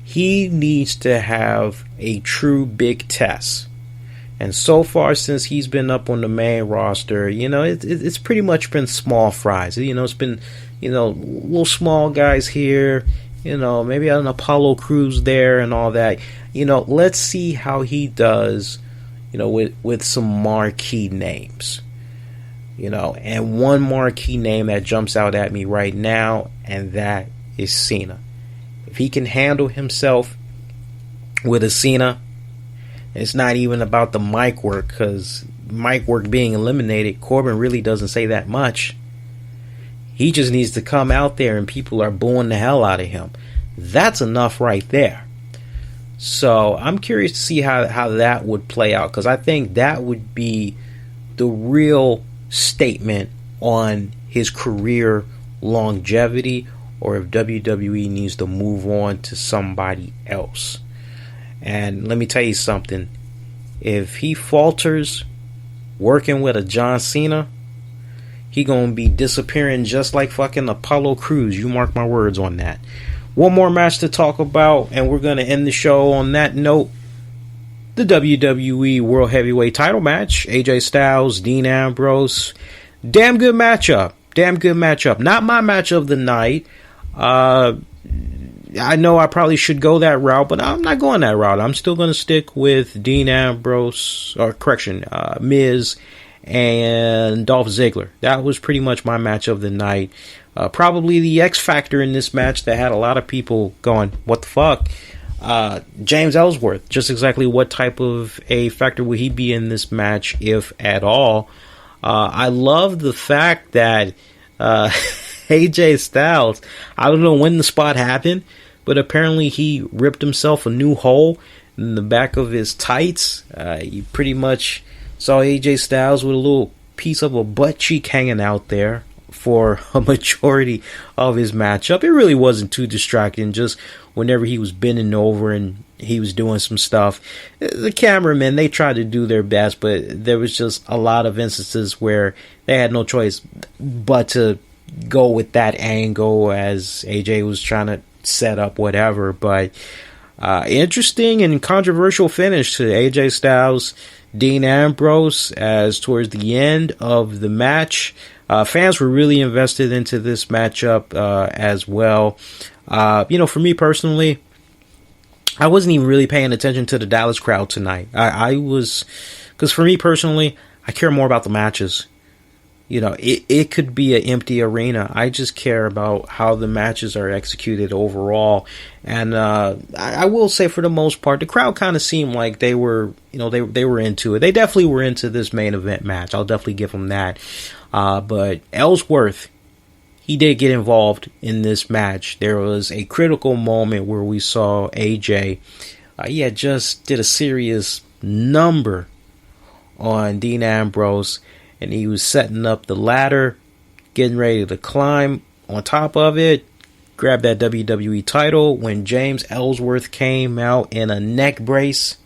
He needs to have a true big test. And so far, since he's been up on the main roster, you know, it's pretty much been small fries. You know, it's been, you know, little small guys here, you know, maybe an Apollo Crews there and all that. You know, let's see how he does, you know, with some marquee names. You know, and one marquee name that jumps out at me right now, and that is Cena. If he can handle himself with a Cena, it's not even about the mic work, because mic work being eliminated, Corbin really doesn't say that much. He just needs to come out there and people are booing the hell out of him. That's enough right there. So I'm curious to see how that would play out, because I think that would be the real statement on his career longevity, or if WWE needs to move on to somebody else. And let me tell you something. If he falters working with a John Cena, he gonna be disappearing just like fucking Apollo Crews. You mark my words on that. One more match to talk about, and we're gonna end the show on that note. The WWE World Heavyweight title match. AJ Styles, Dean Ambrose. Damn good matchup. Not my match of the night. I know I probably should go that route, but I'm not going that route. I'm still going to stick with Dean Ambrose, Miz and Dolph Ziggler. That was pretty much my match of the night. Probably the X factor in this match that had a lot of people going, what the fuck? James Ellsworth, just exactly what type of a factor would he be in this match, if at all? I love the fact that AJ Styles, I don't know when the spot happened, but apparently he ripped himself a new hole in the back of his tights. You pretty much saw AJ Styles with a little piece of a butt cheek hanging out there for a majority of his matchup. It really wasn't too distracting, just whenever he was bending over and he was doing some stuff. The cameramen, they tried to do their best, but there was just a lot of instances where they had no choice but to go with that angle as AJ was trying to set up whatever. But interesting and controversial finish to AJ Styles, Dean Ambrose, as towards the end of the match, fans were really invested into this matchup as well. For me personally, I wasn't even really paying attention to the Dallas crowd tonight. I was, because for me personally, I care more about the matches. It could be an empty arena. I just care about how the matches are executed overall. And I will say, for the most part, the crowd kind of seemed like they were, they were into it. They definitely were into this main event match. I'll definitely give them that. But Ellsworth, he did get involved in this match. There was a critical moment where we saw AJ. He had just did a serious number on Dean Ambrose, and he was setting up the ladder, getting ready to climb on top of it, grab that WWE title, when James Ellsworth came out in a neck brace.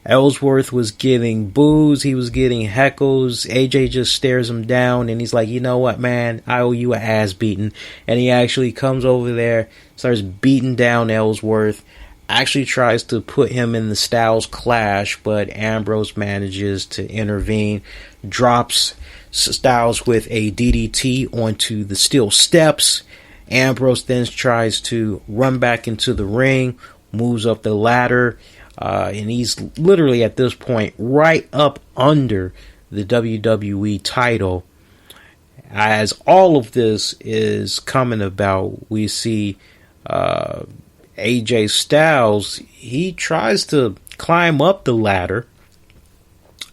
Ellsworth was getting boos, he was getting heckles. AJ just stares him down and he's like, you know what, man, I owe you an ass beating. And he actually comes over there, starts beating down Ellsworth, actually tries to put him in the Styles Clash, but Ambrose manages to intervene, drops Styles with a DDT onto the steel steps. Ambrose then tries to run back into the ring, moves up the ladder, and he's literally at this point right up under the WWE title. As all of this is coming about, we see AJ Styles, he tries to climb up the ladder,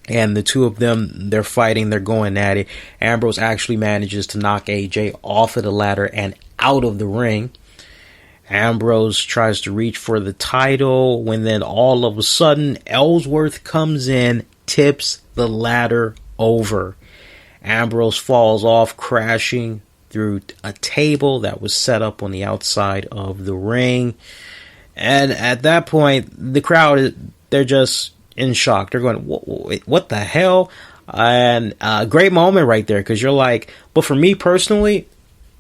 and the two of them, they're fighting, they're going at it. Ambrose actually manages to knock AJ off of the ladder and out of the ring. Ambrose tries to reach for the title when then all of a sudden Ellsworth comes in, tips the ladder over. Ambrose falls off, crashing through a table that was set up on the outside of the ring. And at that point, the crowd, they're just in shock. They're going, what the hell? And a great moment right there, because you're like, but for me personally,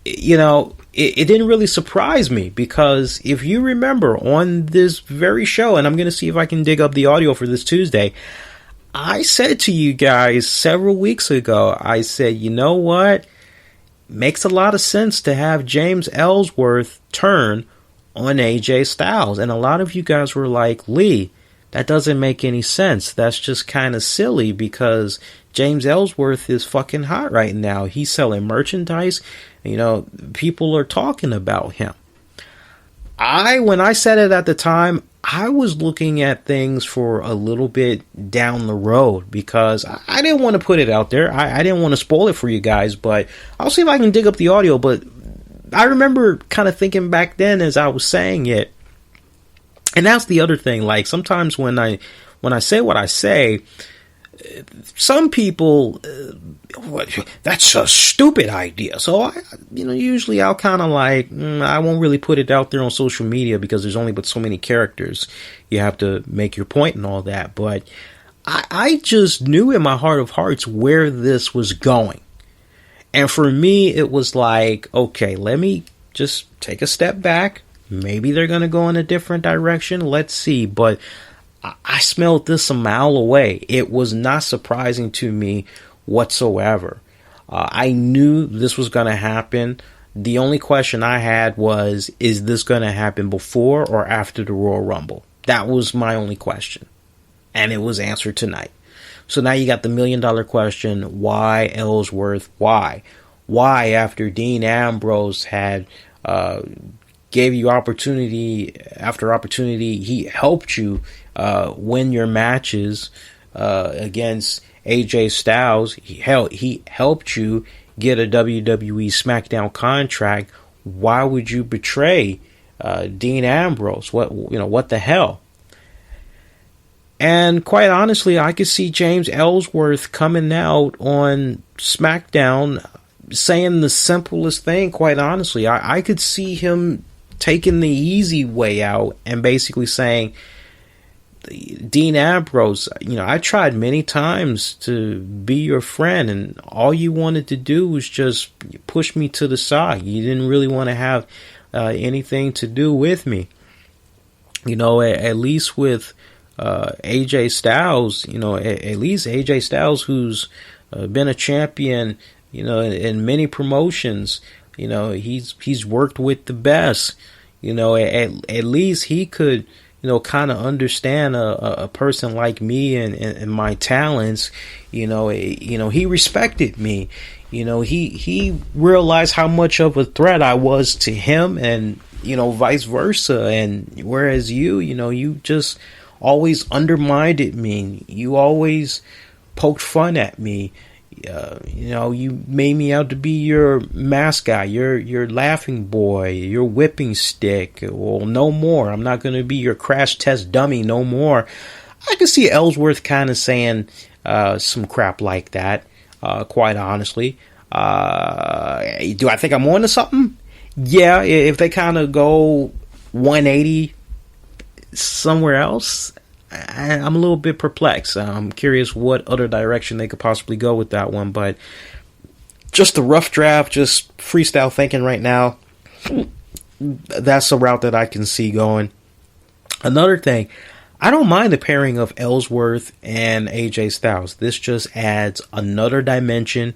you know, it didn't really surprise me, because if you remember on this very show, and I'm going to see if I can dig up the audio for this Tuesday, I said to you guys several weeks ago, I said, you know what? Makes a lot of sense to have James Ellsworth turn on AJ Styles. And a lot of you guys were like, Lee, that doesn't make any sense. That's just kind of silly, because James Ellsworth is fucking hot right now. He's selling merchandise. You know, people are talking about him. When I said it at the time, I was looking at things for a little bit down the road, because I didn't want to put it out there. I didn't want to spoil it for you guys, but I'll see if I can dig up the audio. But I remember kind of thinking back then as I was saying it, and that's the other thing. Like, sometimes when I say what I say, some people, that's a stupid idea. So usually I'll kind of like, I won't really put it out there on social media, because there's only but so many characters. You have to make your point and all that. But I just knew in my heart of hearts where this was going. And for me, it was like, okay, let me just take a step back. Maybe they're going to go in a different direction. Let's see. But I smelled this a mile away. It was not surprising to me whatsoever. I knew this was going to happen. The only question I had was, is this going to happen before or after the Royal Rumble? That was my only question. And it was answered tonight. So now you got the $1 million question. Why Ellsworth? Why? Why, after Dean Ambrose had gave you opportunity after opportunity, he helped you win your matches against AJ Styles. He helped you get a WWE SmackDown contract. Why would you betray Dean Ambrose? What the hell? And quite honestly, I could see James Ellsworth coming out on SmackDown saying the simplest thing. Quite honestly, I could see him taking the easy way out and basically saying, Dean Ambrose, I tried many times to be your friend, and all you wanted to do was just push me to the side. You didn't really want to have anything to do with me. At least with AJ Styles, at least AJ Styles, who's been a champion, in many promotions, he's worked with the best. At least he could, kind of understand a person like me and my talents. He respected me. He realized how much of a threat I was to him, and vice versa. And whereas you just always undermined me. You always poked fun at me. You made me out to be your mascot, your laughing boy, your whipping stick. Well, no more. I'm not going to be your crash test dummy no more. I can see Ellsworth kind of saying some crap like that, quite honestly. Do I think I'm on to something? Yeah, if they kind of go 180 somewhere else, I'm a little bit perplexed. I'm curious what other direction they could possibly go with that one, but just a rough draft, just freestyle thinking right now. That's a route that I can see going. Another thing, I don't mind the pairing of Ellsworth and AJ Styles. This just adds another dimension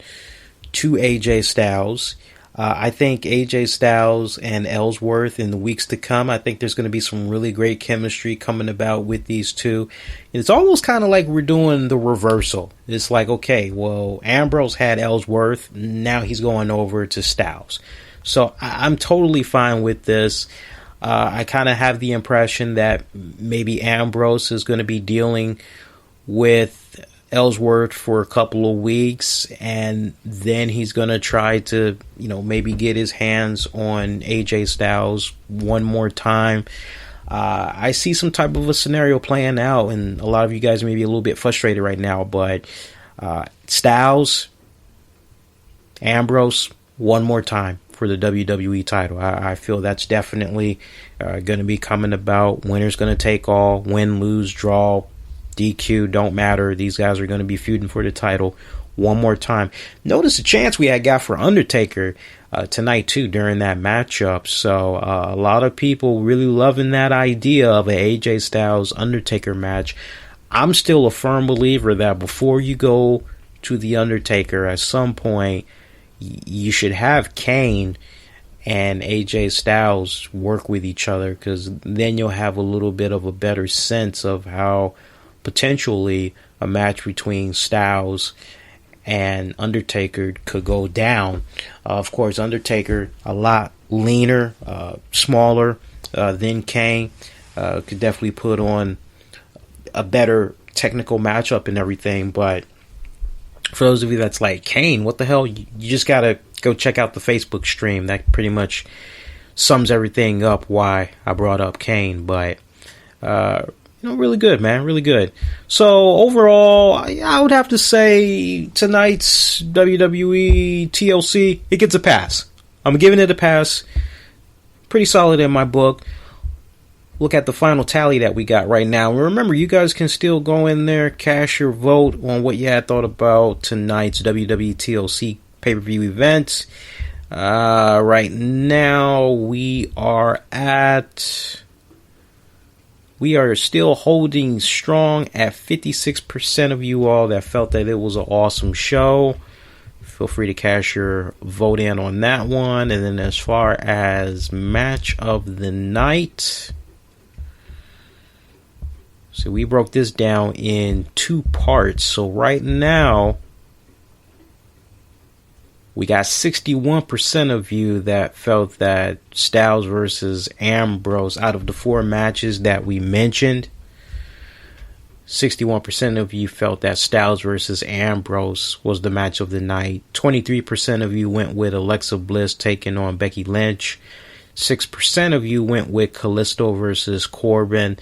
to AJ Styles. I think AJ Styles and Ellsworth in the weeks to come, I think there's going to be some really great chemistry coming about with these two. It's almost kind of like we're doing the reversal. It's like, okay, well, Ambrose had Ellsworth. Now he's going over to Styles. So I'm totally fine with this. I kind of have the impression that maybe Ambrose is going to be dealing with Ellsworth for a couple of weeks, and then he's going to try to, maybe get his hands on AJ Styles one more time. I see some type of a scenario playing out, and a lot of you guys may be a little bit frustrated right now, but Styles, Ambrose, one more time for the WWE title. I feel that's definitely going to be coming about. Winner's going to take all. Win, lose, draw, DQ, don't matter. These guys are going to be feuding for the title one more time. Notice the chance we had got for Undertaker tonight too during that matchup. So a lot of people really loving that idea of an AJ Styles Undertaker match. I'm still a firm believer that before you go to the Undertaker, at some point you should have Kane and AJ Styles work with each other, because then you'll have a little bit of a better sense of how potentially a match between Styles and Undertaker could go down. Of course, Undertaker a lot leaner, smaller than Kane, could definitely put on a better technical matchup and everything. But for those of you that's like, Kane, what the hell? You just gotta go check out the Facebook stream. That pretty much sums everything up why I brought up Kane. But really good, man. Really good. So, overall, I would have to say tonight's WWE TLC, it gets a pass. I'm giving it a pass. Pretty solid in my book. Look at the final tally that we got right now. Remember, you guys can still go in there, cast your vote on what you had thought about tonight's WWE TLC pay-per-view event. Right now, we are still holding strong at 56% of you all that felt that it was an awesome show. Feel free to cast your vote in on that one. And then as far as match of the night, so we broke this down in 2 parts. So right now, we got 61% of you that felt that Styles versus Ambrose, out of the 4 matches that we mentioned, 61% of you felt that Styles versus Ambrose was the match of the night. 23% of you went with Alexa Bliss taking on Becky Lynch. 6% of you went with Kalisto versus Corbin.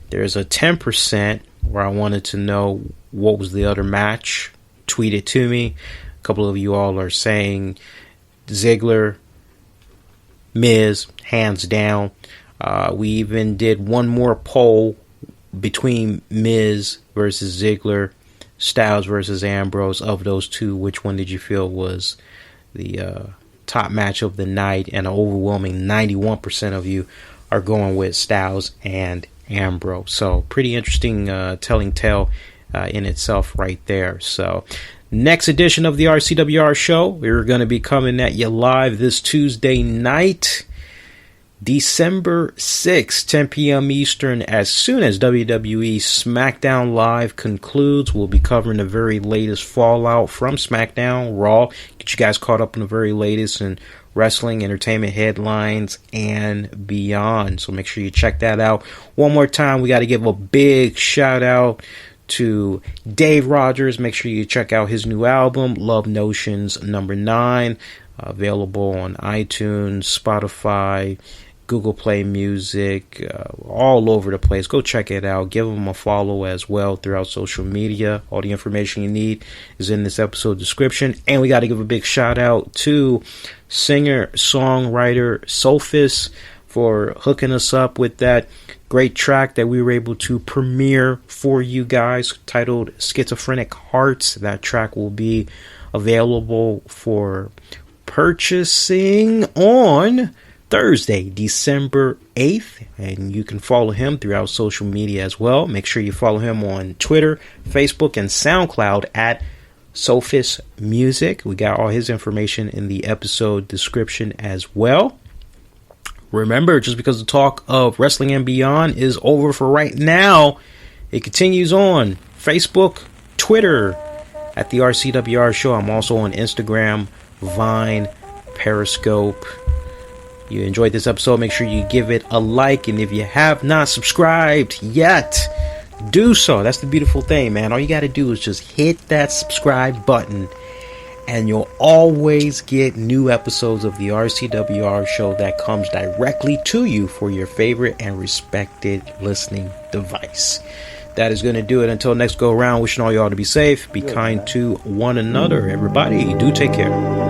There's a 10% where I wanted to know what was the other match. Tweet it to me. A couple of you all are saying Ziggler, Miz, hands down. We even did one more poll between Miz versus Ziggler, Styles versus Ambrose. Of those two, which one did you feel was the top match of the night? And an overwhelming 91% of you are going with Styles and Ambrose. So pretty interesting telling tale in itself right there. So next edition of the RCWR show, we're going to be coming at you live this Tuesday night, December 6th, 10 p.m. Eastern. As soon as WWE SmackDown Live concludes, we'll be covering the very latest fallout from SmackDown, Raw. Get you guys caught up on the very latest in wrestling, entertainment headlines, and beyond. So make sure you check that out. One more time, we got to give a big shout out to Dave Rogers. Make sure you check out his new album, Love Notions number 9, available on iTunes, Spotify, Google Play Music, all over the place. Go check it out. Give him a follow as well throughout social media. All the information you need is in this episode description. And we got to give a big shout out to singer-songwriter Sophis for hooking us up with that great track that we were able to premiere for you guys titled Schizophrenic Hearts. That track will be available for purchasing on Thursday, December 8th, and you can follow him throughout social media as well. Make sure you follow him on Twitter, Facebook, and SoundCloud at Sophis Music. We got all his information in the episode description as well. Remember, just because the talk of wrestling and beyond is over for right now, it continues on Facebook, Twitter, at the RCWR Show. I'm also on Instagram, Vine, Periscope. You enjoyed this episode, make sure you give it a like, and if you have not subscribed yet, do so. That's the beautiful thing, man. All you got to do is just hit that subscribe button, and you'll always get new episodes of the RCWR Show that comes directly to you for your favorite and respected listening device. That is going to do it until next go around. Wishing all y'all to be safe, be kind to one another. Everybody, do take care.